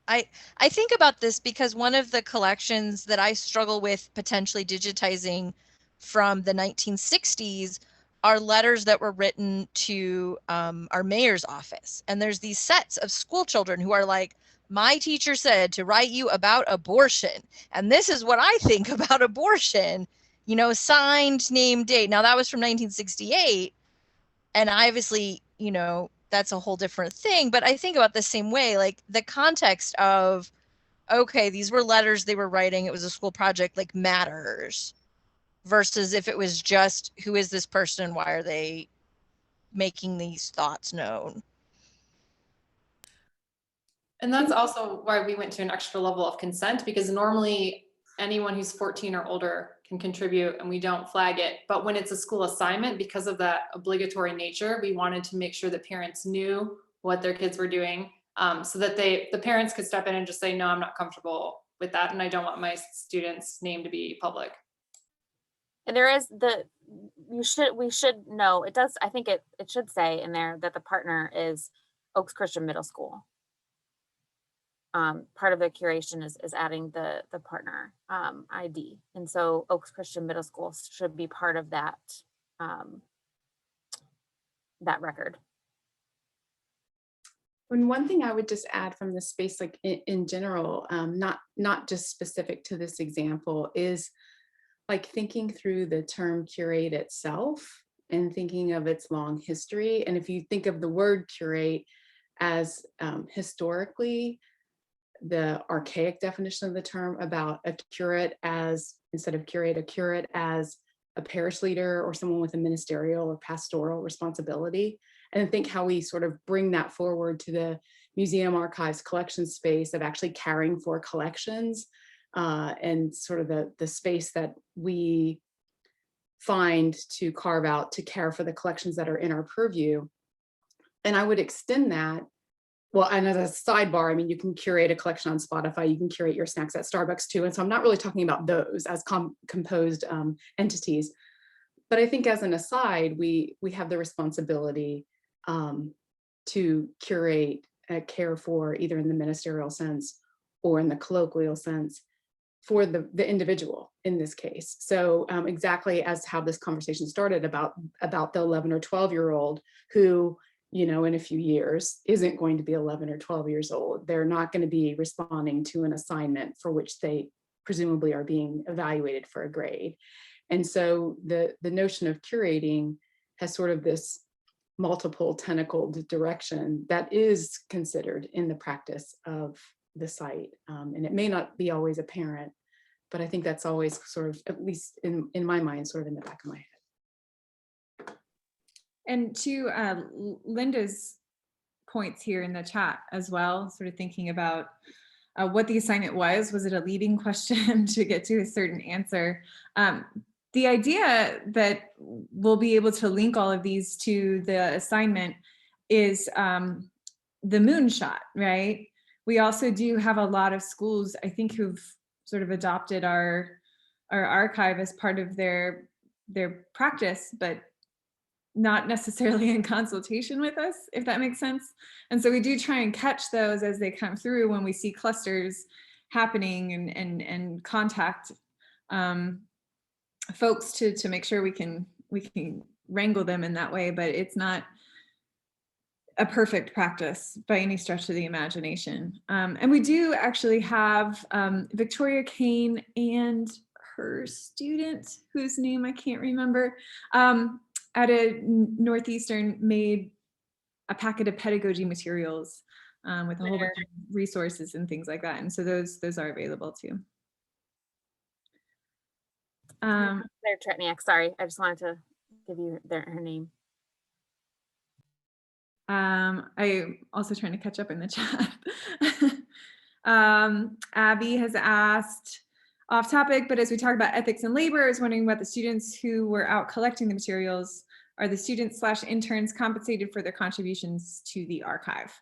I think about this because one of the collections that I struggle with potentially digitizing from the 1960s are letters that were written to our mayor's office. And there's these sets of school children who are like, my teacher said to write you about abortion. And this is what I think about abortion, signed, name, date. Now that was from 1968. And obviously, that's a whole different thing. But I think about the same way, like the context of, okay, these were letters they were writing. It was a school project, like, matters. Versus if it was just, who is this person? Why are they making these thoughts known? And that's also why we went to an extra level of consent, because normally anyone who's 14 or older can contribute and we don't flag it. But when it's a school assignment, because of that obligatory nature, we wanted to make sure that parents knew what their kids were doing, so that the parents could step in and just say, no, I'm not comfortable with that, and I don't want my student's name to be public. And there is we should know, it does, I think it should say in there that the partner is Oaks Christian Middle School. Part of the curation is adding the partner ID. And so Oaks Christian Middle School should be part of that, that record. And one thing I would just add from this space, like in general, not just specific to this example, is like thinking through the term curate itself and thinking of its long history. And if you think of the word curate as historically, the archaic definition of the term about a curate as, instead of curate, a curate as a parish leader or someone with a ministerial or pastoral responsibility. And think how we sort of bring that forward to the museum archives collection space of actually caring for collections, and sort of the space that we find to carve out to care for the collections that are in our purview. And I would extend that. Well, and as a sidebar, I mean, you can curate a collection on Spotify, you can curate your snacks at Starbucks too. And so I'm not really talking about those as composed entities. But I think as an aside, we have the responsibility to curate, care for, either in the ministerial sense or in the colloquial sense, for the individual in this case. So exactly as how this conversation started about the 11 or 12-year-old who, you know, in a few years isn't going to be 11 or 12 years old. They're not going to be responding to an assignment for which they presumably are being evaluated for a grade. And so the notion of curating has sort of this multiple tentacled direction that is considered in the practice of the site. And it may not be always apparent, but I think that's always sort of, at least in my mind, sort of in the back of my head. And to Linda's points here in the chat as well, sort of thinking about what the assignment was it a leading question to get to a certain answer? The idea that we'll be able to link all of these to the assignment is the moonshot, right? We also do have a lot of schools, I think, who've sort of adopted our archive as part of their practice, but not necessarily in consultation with us, if that makes sense. And so we do try and catch those as they come through when we see clusters happening and contact folks to make sure we can wrangle them in that way, but it's not a perfect practice by any stretch of the imagination. And we do actually have Victoria Kane and her student, whose name I can't remember, at a Northeastern made a packet of pedagogy materials with a whole bunch of resources and things like that. And so those are available too. Claire Tretniak, sorry, I just wanted to give you her name. I'm also trying to catch up in the chat. Abby has asked, off topic, but as we talk about ethics and labor, I was wondering about the students who were out collecting the materials. Are the students/interns compensated for their contributions to the archive?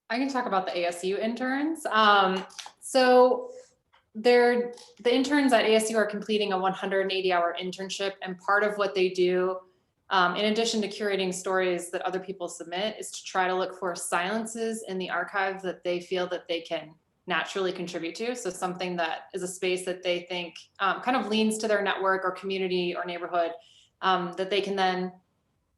I can talk about the ASU interns. So the interns at ASU are completing a 180-hour internship, and part of what they do, in addition to curating stories that other people submit, is to try to look for silences in the archive that they feel that they can naturally contribute to. So something that is a space that they think kind of leans to their network or community or neighborhood, that they can then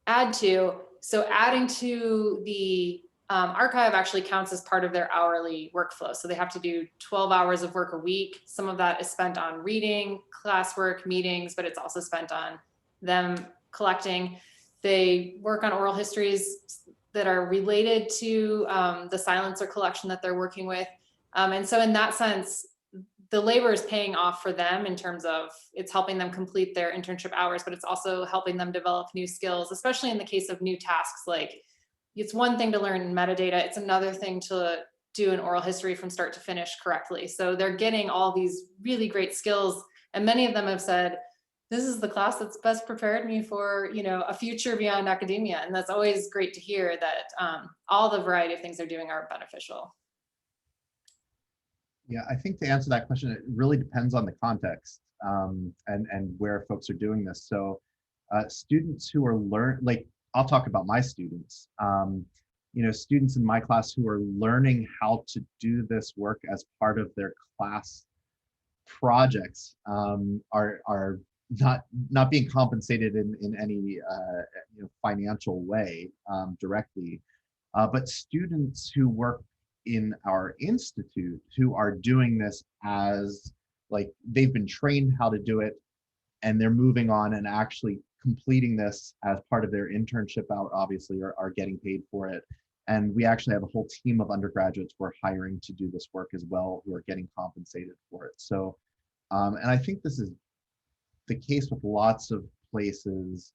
add to. So adding to the archive actually counts as part of their hourly workflow. So they have to do 12 hours of work a week. Some of that is spent on reading, classwork, meetings, but it's also spent on them collecting. They work on oral histories that are related to the silencer collection that they're working with. And so in that sense, the labor is paying off for them in terms of it's helping them complete their internship hours, but it's also helping them develop new skills, especially in the case of new tasks like, it's one thing to learn metadata, it's another thing to do an oral history from start to finish correctly. So they're getting all these really great skills, and many of them have said, this is the class that's best prepared me for, you know, a future beyond academia. And that's always great to hear that all the variety of things they're doing are beneficial. Yeah, I think to answer that question, it really depends on the context and where folks are doing this. So students who are I'll talk about my students. You know, students in my class who are learning how to do this work as part of their class projects are not being compensated in any you know, financial way directly, but students who work in our institute who are doing this as like they've been trained how to do it, and they're moving on and actually completing this as part of their internship out, obviously, are getting paid for it. And we actually have a whole team of undergraduates we're hiring to do this work as well, who are getting compensated for it. So, and I think this is the case with lots of places.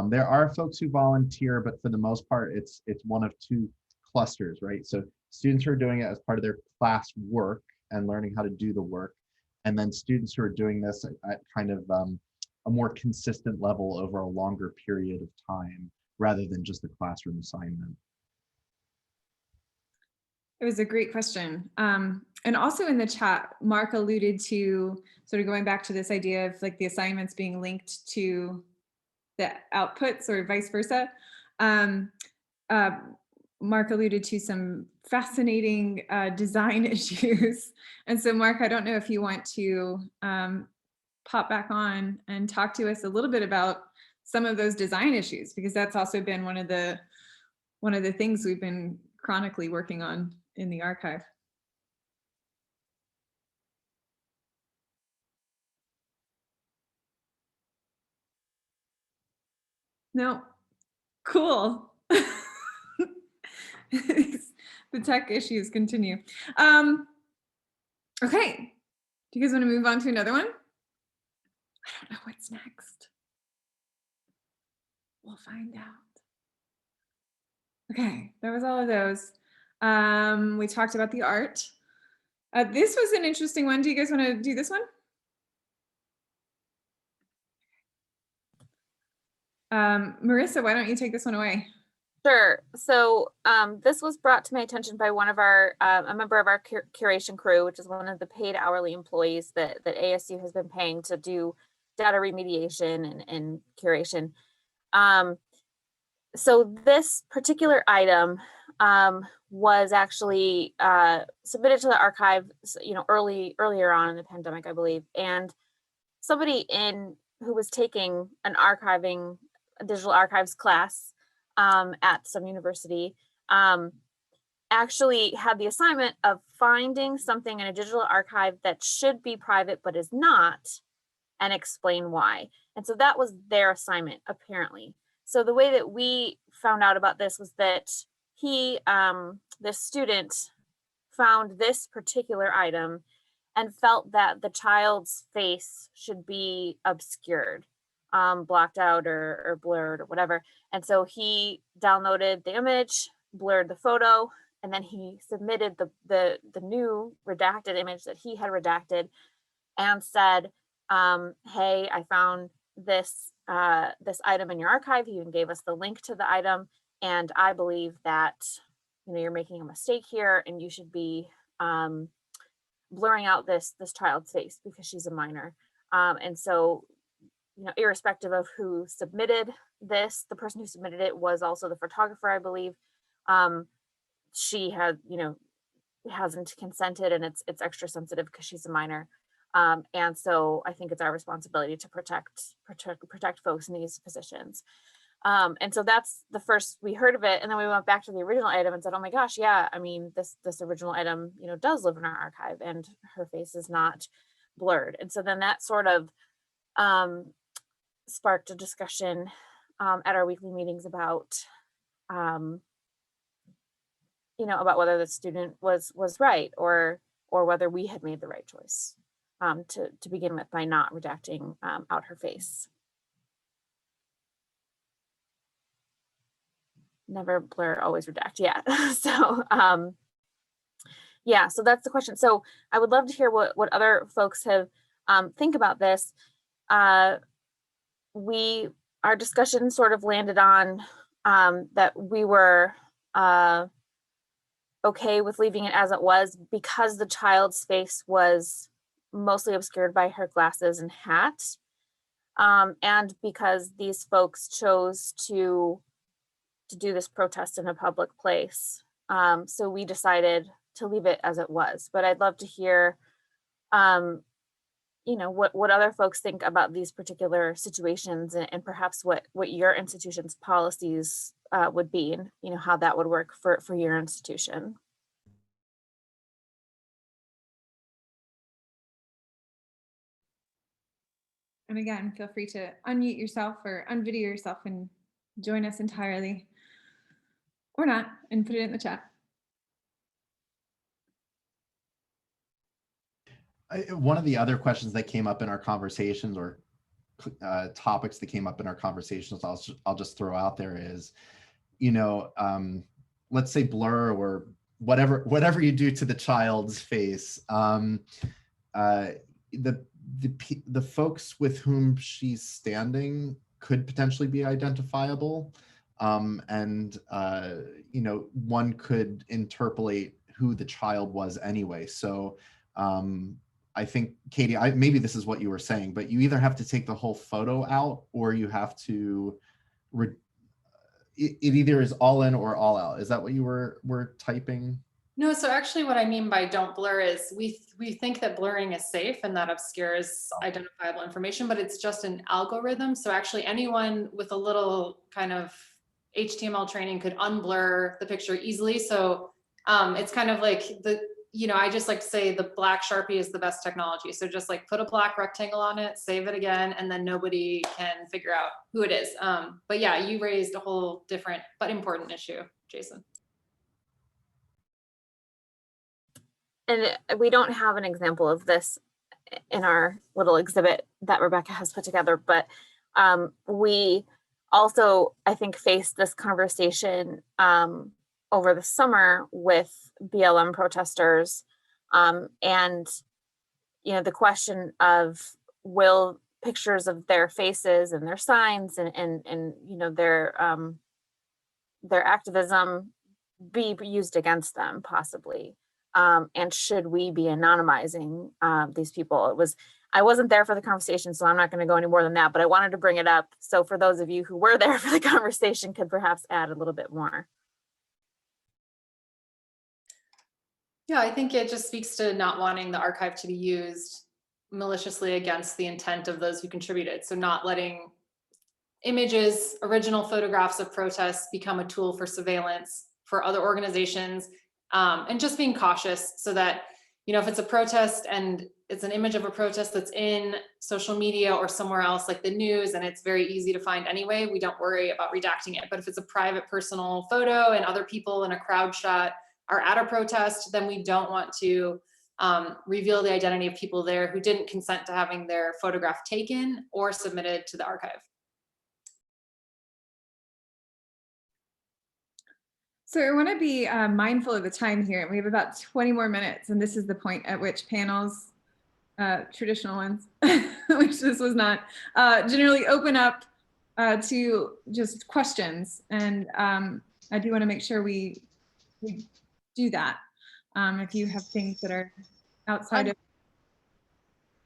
There are folks who volunteer, but for the most part, it's one of two clusters, right? So students who are doing it as part of their class work and learning how to do the work, and then students who are doing this at kind of a more consistent level over a longer period of time, rather than just a classroom assignment. It was a great question. And also in the chat, Mark alluded to sort of going back to this idea of like the assignments being linked to the outputs or vice versa. Mark alluded to some fascinating design issues. And so Mark, I don't know if you want to pop back on and talk to us a little bit about some of those design issues, because that's also been one of the things we've been chronically working on in the archive. No, cool. The tech issues continue. Okay, do you guys want to move on to another one? I don't know what's next. We'll find out. Okay, that was all of those. We talked about the art. This was an interesting one. Do you guys want to do this one? Marissa, why don't you take this one away? Sure. So this was brought to my attention by one of our, a member of our curation crew, which is one of the paid hourly employees that ASU has been paying to do data remediation and curation. So this particular item was actually submitted to the archive, you know, earlier on in the pandemic, I believe, and somebody who was taking an digital archives class at some university actually had the assignment of finding something in a digital archive that should be private but is not, and explain why. And so that was their assignment, apparently. So the way that we found out about this was that this student found this particular item and felt that the child's face should be obscured, blocked out or blurred or whatever. And so he downloaded the image, blurred the photo, and then he submitted the new redacted image that he had redacted and said, hey, I found this item in your archive. He even gave us the link to the item, and I believe that, you know, you're making a mistake here, and you should be blurring out this child's face because she's a minor. And so, you know, irrespective of who submitted this, the person who submitted it was also the photographer, I believe. She had, you know, hasn't consented, and it's extra sensitive because she's a minor. And so I think it's our responsibility to protect folks in these positions. And so that's the first we heard of it. And then we went back to the original item and said, oh my gosh, yeah, I mean, this original item, you know, does live in our archive and her face is not blurred. And so then that sort of sparked a discussion at our weekly meetings about, you know, about whether the student was right or whether we had made the right choice to begin with by not redacting out her face. never blur, always redact. Yeah. So yeah, so that's the question. So I would love to hear what other folks have think about this. Our discussion sort of landed on that we were okay with leaving it as it was because the child's face was mostly obscured by her glasses and hat. And because these folks chose to do this protest in a public place. So we decided to leave it as it was. But I'd love to hear, you know, what other folks think about these particular situations, and perhaps what your institution's policies would be, and you know how that would work for your institution. And again, feel free to unmute yourself or unvideo yourself and join us entirely, or not, and put it in the chat. One of the other questions that came up in our conversations, or topics that came up in our conversations, I'll just throw out there is, you know, let's say blur or whatever you do to the child's face, the folks with whom she's standing could potentially be identifiable, and you know, one could interpolate who the child was anyway. So I think, Katy, maybe this is what you were saying, but you either have to take the whole photo out, or you have to it either is all in or all out. Is that what you were typing? No, so actually what I mean by don't blur is we think that blurring is safe and that obscures identifiable information, but it's just an algorithm. So actually anyone with a little kind of HTML training could unblur the picture easily. So it's kind of like you know, I just like to say the black Sharpie is the best technology. So just like put a black rectangle on it, save it again, and then nobody can figure out who it is. But yeah, you raised a whole different but important issue, Jason. And we don't have an example of this in our little exhibit that Rebecca has put together, but we also, I think, faced this conversation over the summer with BLM protesters, and you know, the question of will pictures of their faces and their signs and you know, their activism be used against them possibly, and should we be anonymizing these people? I wasn't there for the conversation, so I'm not going to go any more than that, but I wanted to bring it up. So for those of you who were there for the conversation could perhaps add a little bit more. Yeah, I think it just speaks to not wanting the archive to be used maliciously against the intent of those who contributed. So not letting images, original photographs of protests become a tool for surveillance for other organizations, and just being cautious so that, you know, if it's a protest and it's an image of a protest that's in social media or somewhere else like the news and it's very easy to find anyway, we don't worry about redacting it. But if it's a private personal photo and other people in a crowd shot are at a protest, then we don't want to reveal the identity of people there who didn't consent to having their photograph taken or submitted to the archive. So I want to be mindful of the time here. We have about 20 more minutes, and this is the point at which panels, traditional ones, which this was not, generally open up to just questions. And I do want to make sure we do that. If you have things that are outside of.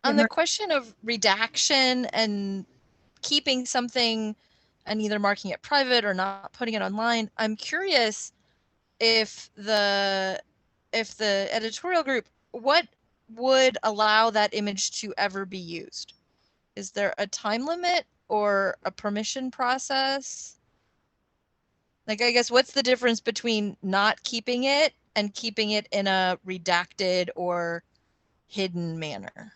On the question of redaction and keeping something and either marking it private or not putting it online, I'm curious if the editorial group, what would allow that image to ever be used? Is there a time limit or a permission process? Like, I guess, what's the difference between not keeping it and keeping it in a redacted or hidden manner?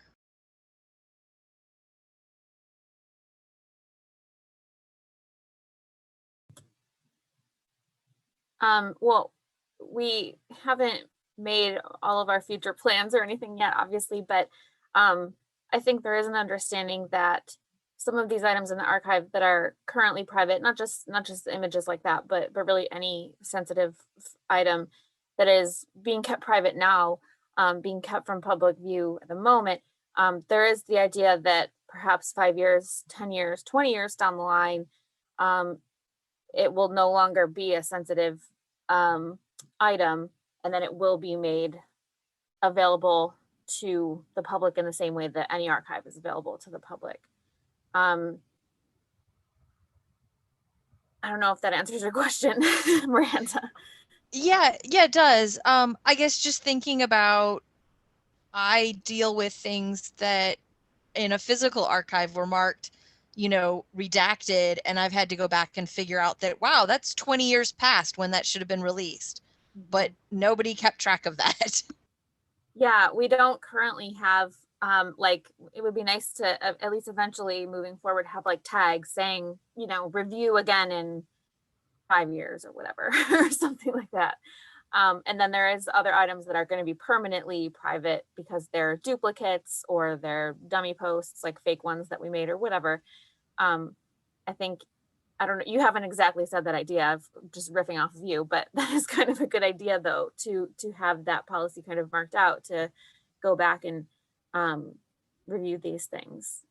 Well, we haven't made all of our future plans or anything yet, obviously, but I think there is an understanding that some of these items in the archive that are currently private, not just images like that, but really any sensitive item that is being kept private now, being kept from public view at the moment. There is the idea that perhaps 5 years, 10 years, 20 years down the line, it will no longer be a sensitive item, and then it will be made available to the public in the same way that any archive is available to the public. I don't know if that answers your question, Miranda. Yeah, it does. I guess just thinking about, I deal with things that in a physical archive were marked, redacted, and I've had to go back and figure out that, wow, that's 20 years past when that should have been released, but nobody kept track of that. Yeah, we don't currently have, it would be nice to at least eventually moving forward have like tags saying, review again in 5 years or whatever, or something like that. And then there is other items that are going to be permanently private because they're duplicates or they're dummy posts, like fake ones that we made or whatever. I think, I don't know, you haven't exactly said that idea of just riffing off of you, but that is kind of a good idea though, to have that policy kind of marked out, to go back and review these things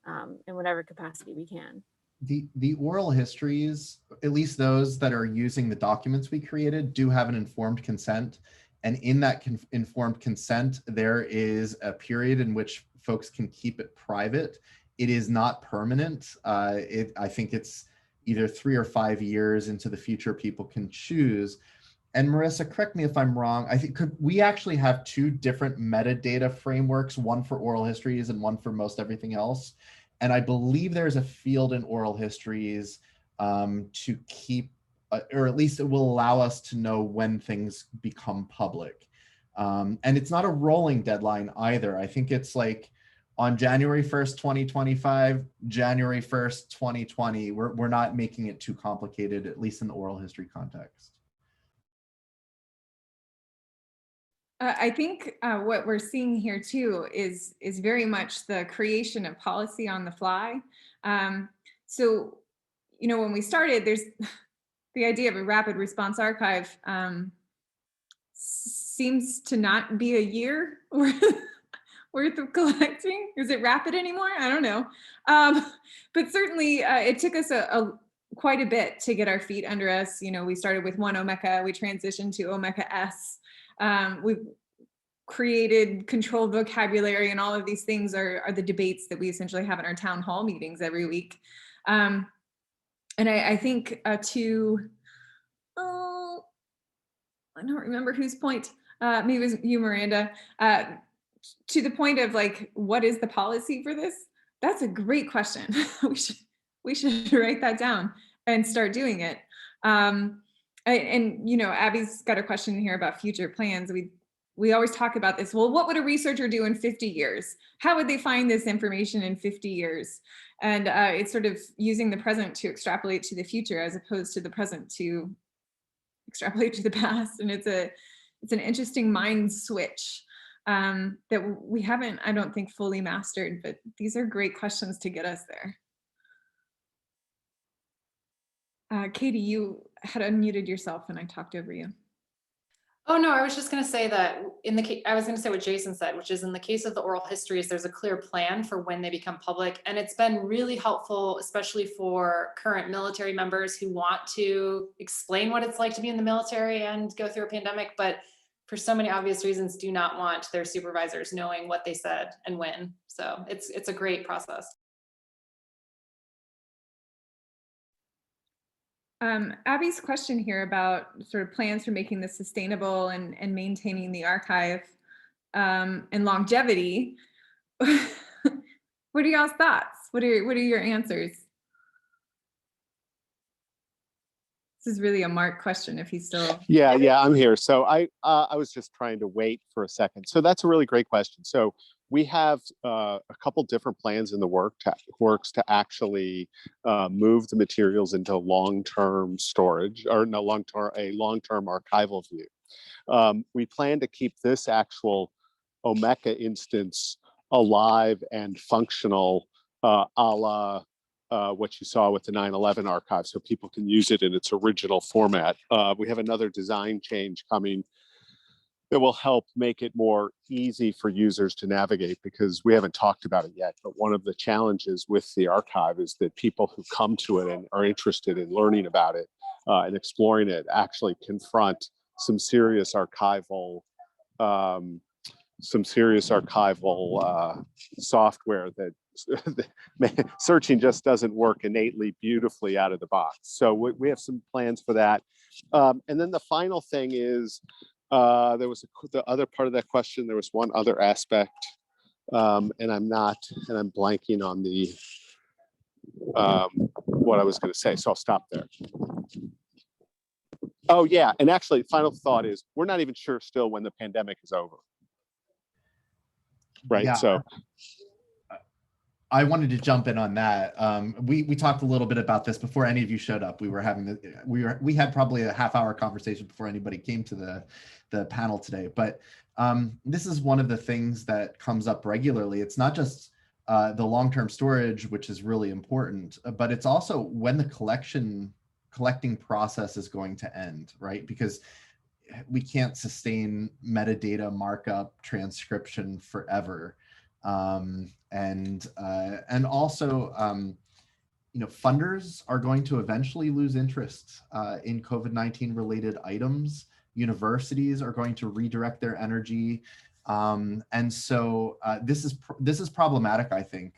in whatever capacity we can. The oral histories, at least those that are using the documents we created, do have an informed consent. And in that informed consent, there is a period in which folks can keep it private. It is not permanent. I think it's either 3 or 5 years into the future people can choose. And Marissa, correct me if I'm wrong, I think we actually have 2 different metadata frameworks, one for oral histories and one for most everything else. And I believe there's a field in oral histories to keep, or at least it will allow us to know when things become public. And it's not a rolling deadline either. I think it's like on January 1st, 2025, January 1st, 2020. We're not making it too complicated, at least in the oral history context. I think what we're seeing here too is very much the creation of policy on the fly. So, when we started, there's the idea of a rapid response archive seems to not be a year worth of collecting. Is it rapid anymore? I don't know. But certainly it took us quite a bit to get our feet under us. We started with one Omeka, we transitioned to Omeka S. We've created controlled vocabulary, and all of these things are the debates that we essentially have in our town hall meetings every week. And I think I don't remember whose point, maybe it was you, Miranda, to the point of like, what is the policy for this? That's a great question. we should write that down and start doing it. And Abby's got a question here about future plans. We always talk about this. Well, what would a researcher do in 50 years? How would they find this information in 50 years? And it's sort of using the present to extrapolate to the future, as opposed to the present to extrapolate to the past. And it's an interesting mind switch that we haven't, I don't think, fully mastered, but these are great questions to get us there. Katy, you had unmuted yourself and I talked over you. Oh, no, I was just going to say that I was going to say what Jason said, which is in the case of the oral histories, there's a clear plan for when they become public. And it's been really helpful, especially for current military members who want to explain what it's like to be in the military and go through a pandemic, but for so many obvious reasons do not want their supervisors knowing what they said and when. So it's a great process. Abby's question here about sort of plans for making this sustainable and maintaining the archive and longevity. What are y'all's thoughts? What are your answers? This is really a Mark question if he's still. Yeah, I'm here. So I was just trying to wait for a second. So that's a really great question. So we have a couple different plans in the works to actually move the materials into long-term storage, or no, a long-term archival view. We plan to keep this actual Omeka instance alive and functional a la what you saw with the 9/11 archive, so people can use it in its original format. We have another design change coming that will help make it more easy for users to navigate, because we haven't talked about it yet, but one of the challenges with the archive is that people who come to it and are interested in learning about it and exploring it actually confront some serious archival software that searching just doesn't work innately beautifully out of the box. So we have some plans for that. And then the final thing is, there was the other part of that question. There was one other aspect, and I'm blanking on the what I was going to say. So I'll stop there. Oh yeah, and actually, final thought is we're not even sure still when the pandemic is over. Right. Yeah. So I wanted to jump in on that. We talked a little bit about this before any of you showed up. We had probably a half-hour conversation before anybody came to the panel today. But this is one of the things that comes up regularly. It's not just the long-term storage, which is really important, but it's also when the collecting process is going to end, right? Because we can't sustain metadata markup transcription forever. And also, funders are going to eventually lose interest in COVID-19 related items. Universities are going to redirect their energy. And so this is problematic, I think,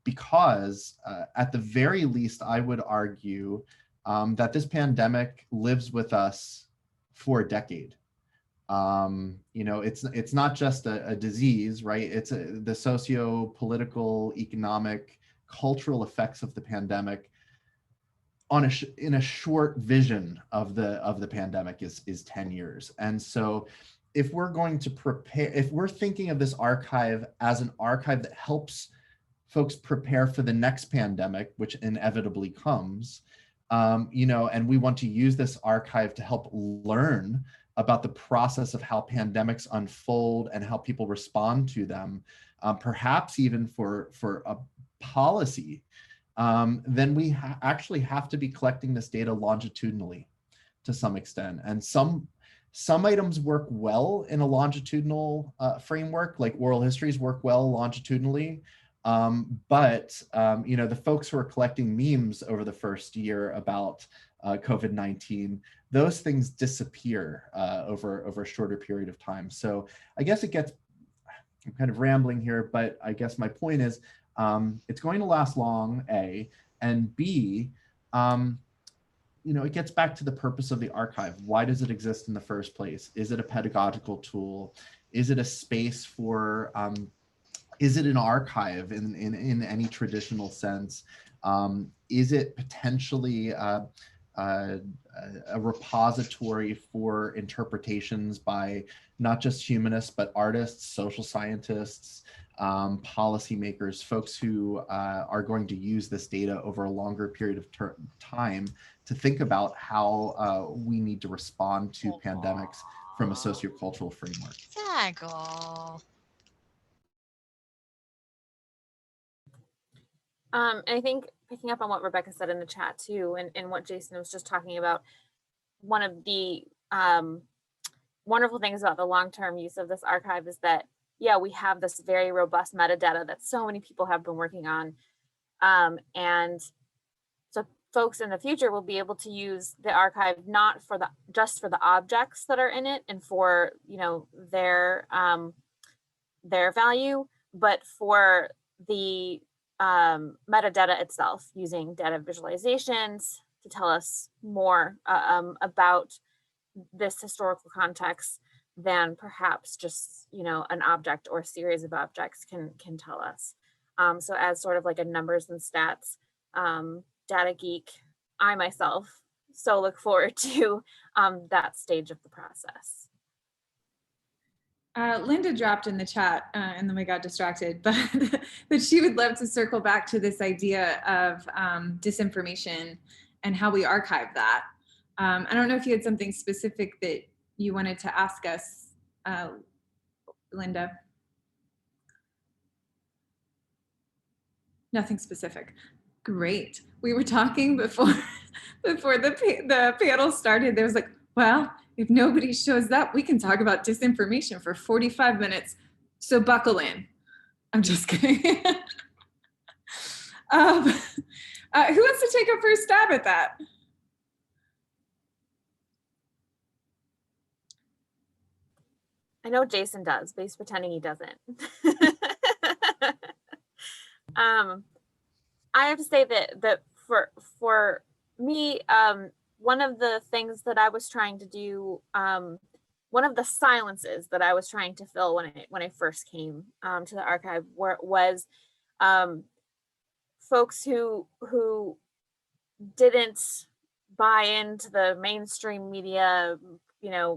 because at the very least, I would argue that this pandemic lives with us for a decade. It's not just a disease, right? It's the socio-political, economic, cultural effects of the pandemic in a short vision of the pandemic is 10 years. And so if we're going to if we're thinking of this archive as an archive that helps folks prepare for the next pandemic, which inevitably comes, and we want to use this archive to help learn about the process of how pandemics unfold and how people respond to them, perhaps even for a policy, then we actually have to be collecting this data longitudinally to some extent. And some items work well in a longitudinal framework, like oral histories work well longitudinally. But the folks who are collecting memes over the first year about COVID-19, those things disappear over a shorter period of time. So I guess I'm kind of rambling here, but I guess my point is it's going to last long, A, and B, it gets back to the purpose of the archive. Why does it exist in the first place? Is it a pedagogical tool? Is it a space for, is it an archive in any traditional sense? Is it potentially a repository for interpretations by not just humanists, but artists, social scientists, policymakers, folks who are going to use this data over a longer period of time to think about how we need to respond to pandemics from a sociocultural framework. Exactly. And I think picking up on what Rebecca said in the chat too, and what Jason was just talking about, one of the wonderful things about the long-term use of this archive is that, yeah, we have this very robust metadata that so many people have been working on. And so folks in the future will be able to use the archive not for just for the objects that are in it and for their value, but for the metadata itself, using data visualizations to tell us more about this historical context than perhaps just an object or a series of objects can tell us. So as sort of like a numbers and stats data geek, I myself so look forward to that stage of the process. Linda dropped in the chat and then we got distracted, but she would love to circle back to this idea of disinformation and how we archive that. I don't know if you had something specific that you wanted to ask us, Linda. Nothing specific. great. We were talking before the panel started. There was like, well, if nobody shows up, we can talk about disinformation for 45 minutes. So buckle in. I'm just kidding. Who wants to take a first stab at that? I know Jason does, but he's pretending he doesn't. I have to say that for me, one of the things that I was trying to do, one of the silences that I was trying to fill when I first came to the archive was folks who didn't buy into the mainstream media,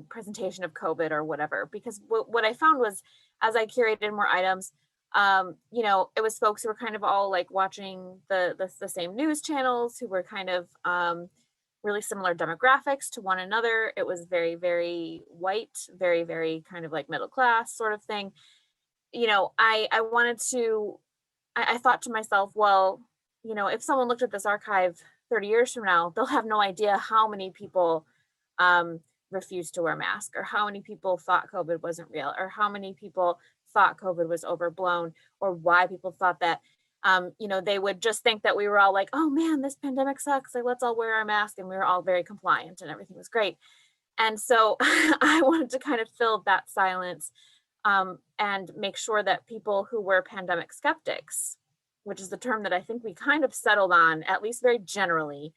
presentation of COVID or whatever. Because what I found was, as I curated more items, it was folks who were kind of all like watching the same news channels, who were kind of really similar demographics to one another. It was very, very white, very, very kind of like middle class sort of thing. I wanted to, I thought to myself, well, if someone looked at this archive 30 years from now, they'll have no idea how many people refused to wear masks, or how many people thought COVID wasn't real, or how many people thought COVID was overblown, or why people thought that. They would just think that we were all like, oh man, this pandemic sucks, like let's all wear our mask, and we were all very compliant and everything was great. And so I wanted to kind of fill that silence and make sure that people who were pandemic skeptics, which is the term that I think we kind of settled on, at least very generally,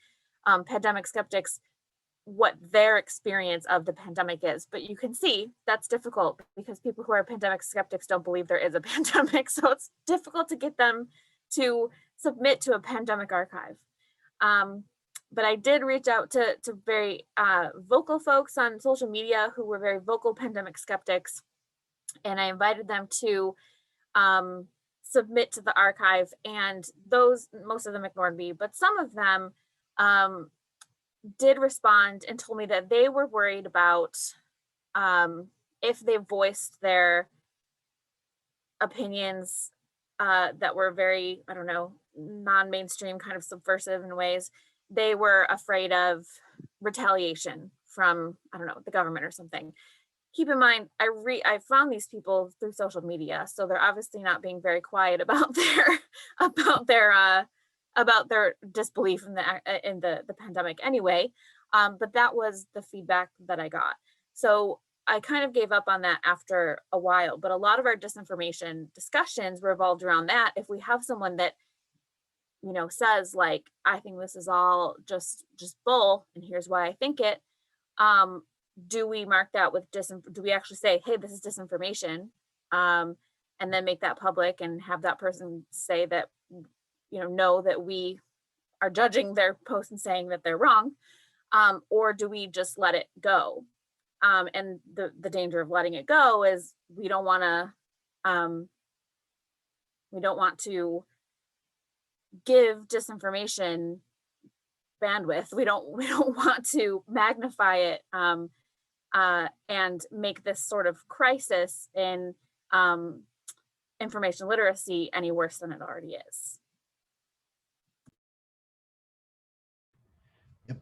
pandemic skeptics, what their experience of the pandemic is. But you can see that's difficult because people who are pandemic skeptics don't believe there is a pandemic. So it's difficult to get them to submit to a pandemic archive. But I did reach out to very vocal folks on social media who were very vocal pandemic skeptics. And I invited them to submit to the archive, and most of them ignored me, but some of them did respond and told me that they were worried about if they voiced their opinions that were very, I don't know, non-mainstream, kind of subversive in ways. They were afraid of retaliation from, I don't know, the government or something. Keep in mind, I found these people through social media, so they're obviously not being very quiet about their disbelief in the pandemic anyway. But that was the feedback that I got. So I kind of gave up on that after a while, but a lot of our disinformation discussions revolved around that. If we have someone that, says like, I think this is all just bull, and here's why I think it, do we mark that with do we actually say, hey, this is disinformation, and then make that public and have that person say that, know that we are judging their post and saying that they're wrong, or do we just let it go? And the danger of letting it go is we don't want to give disinformation bandwidth. We don't want to magnify it and make this sort of crisis in information literacy any worse than it already is.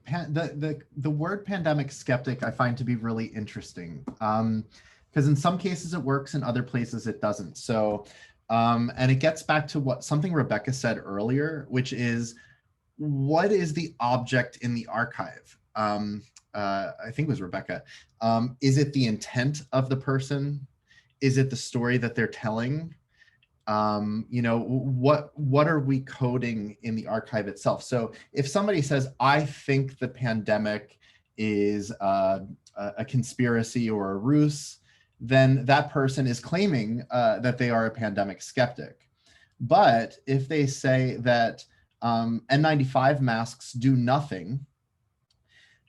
The word pandemic skeptic I find to be really interesting, because in some cases it works, in other places it doesn't. So, and it gets back to something Rebecca said earlier, which is, what is the object in the archive? I think it was Rebecca. Is it the intent of the person? Is it the story that they're telling? What are we coding in the archive itself? So if somebody says, I think the pandemic is a conspiracy or a ruse, then that person is claiming that they are a pandemic skeptic. But if they say that N95 masks do nothing,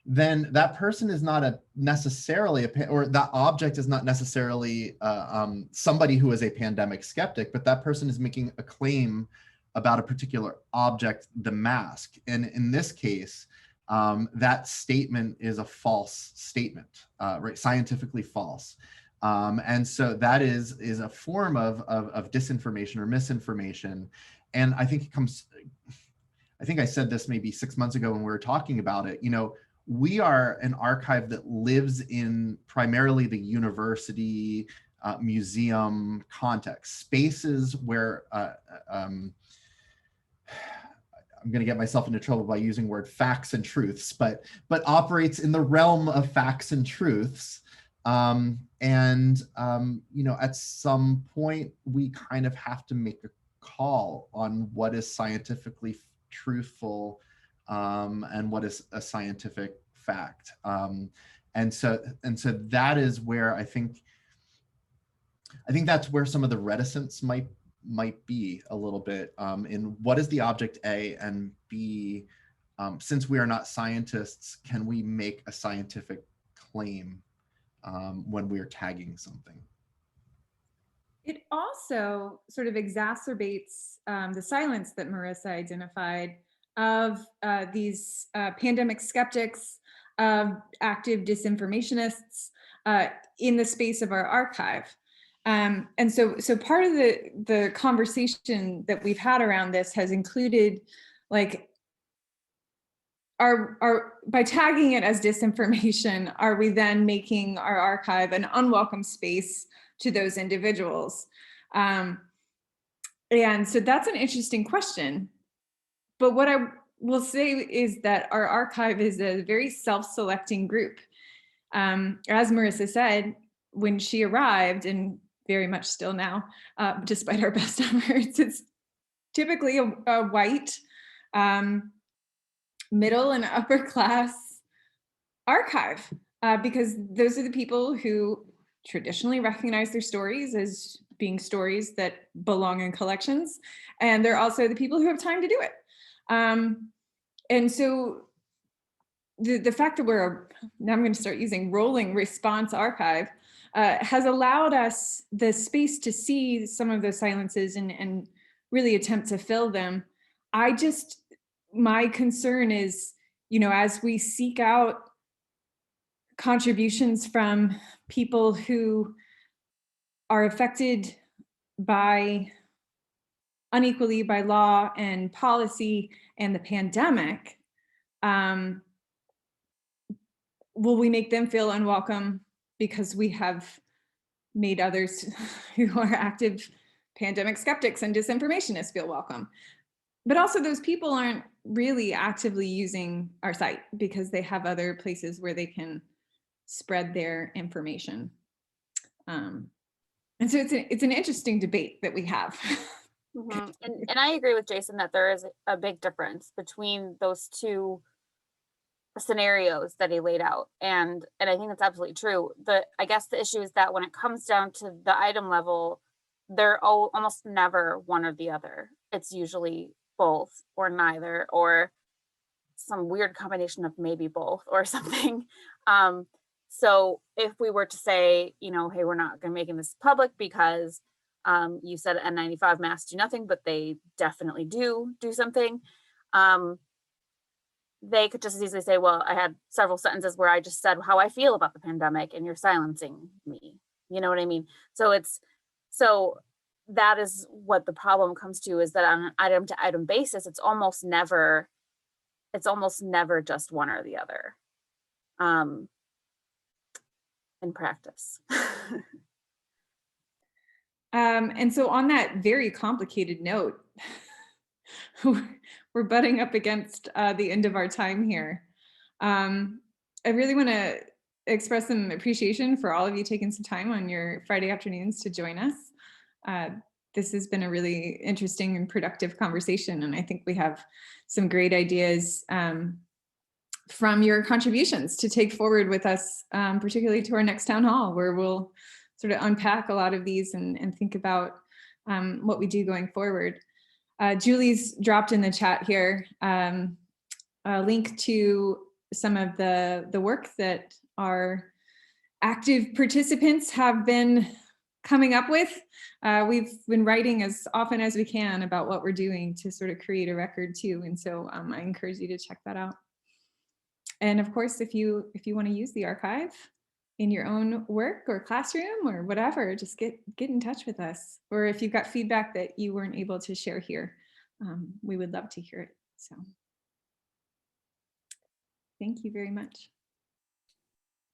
then that person is not necessarily or that object is not necessarily somebody who is a pandemic skeptic, but that person is making a claim about a particular object, the mask. And in this case, that statement is a false statement, right? Scientifically false. And so that is a form of disinformation or misinformation. And I think I think I said this maybe 6 months ago when we were talking about it, you know, we are an archive that lives in primarily the university, museum context, spaces where, I'm going to get myself into trouble by using the word facts and truths, but operates in the realm of facts and truths. You know, at some point, we kind of have to make a call on what is scientifically truthful and what is a scientific fact. And so that is where I think that's where some of the reticence might be a little bit in what is the object A, and B, since we are not scientists, can we make a scientific claim when we're tagging something? It also sort of exacerbates the silence that Marissa identified of these pandemic skeptics, of active disinformationists in the space of our archive. And so part of the conversation that we've had around this has included, like, by tagging it as disinformation, are we then making our archive an unwelcome space to those individuals? And so that's an interesting question. But what I will say is that our archive is a very self-selecting group. As Marissa said, when she arrived, and very much still now, despite our best efforts, it's typically a white, middle and upper class archive, because those are the people who traditionally recognize their stories as being stories that belong in collections. And they're also the people who have time to do it. And so the fact that now I'm going to start using rolling response archive, has allowed us the space to see some of those silences and really attempt to fill them. My concern is, you know, as we seek out contributions from people who are affected unequally by law and policy and the pandemic, will we make them feel unwelcome because we have made others who are active pandemic skeptics and disinformationists feel welcome? But also, those people aren't really actively using our site because they have other places where they can spread their information. And so it's an interesting debate that we have. Mm-hmm. And I agree with Jason that there is a big difference between those two scenarios that he laid out, and I think that's absolutely true. I guess the issue is that when it comes down to the item level, they're almost never one or the other. It's usually both or neither, or some weird combination of maybe both or something. So if we were to say, you know, hey, we're not going to making this public because you said N95 masks do nothing, but they definitely do something. They could just as easily say, well, I had several sentences where I just said how I feel about the pandemic and you're silencing me. You know what I mean? So that is what the problem comes to, is that on an item to item basis, it's almost never just one or the other in practice. And so on that very complicated note, we're butting up against the end of our time here. I really want to express some appreciation for all of you taking some time on your Friday afternoons to join us. This has been a really interesting and productive conversation, and I think we have some great ideas from your contributions to take forward with us, particularly to our next town hall, where we'll sort of unpack a lot of these and think about what we do going forward. Julie's dropped in the chat here a link to some of the work that our active participants have been coming up with. We've been writing as often as we can about what we're doing to sort of create a record too. And so I encourage you to check that out. And of course, if you want to use the archive in your own work or classroom or whatever, just get in touch with us. Or if you've got feedback that you weren't able to share here, we would love to hear it. So thank you very much.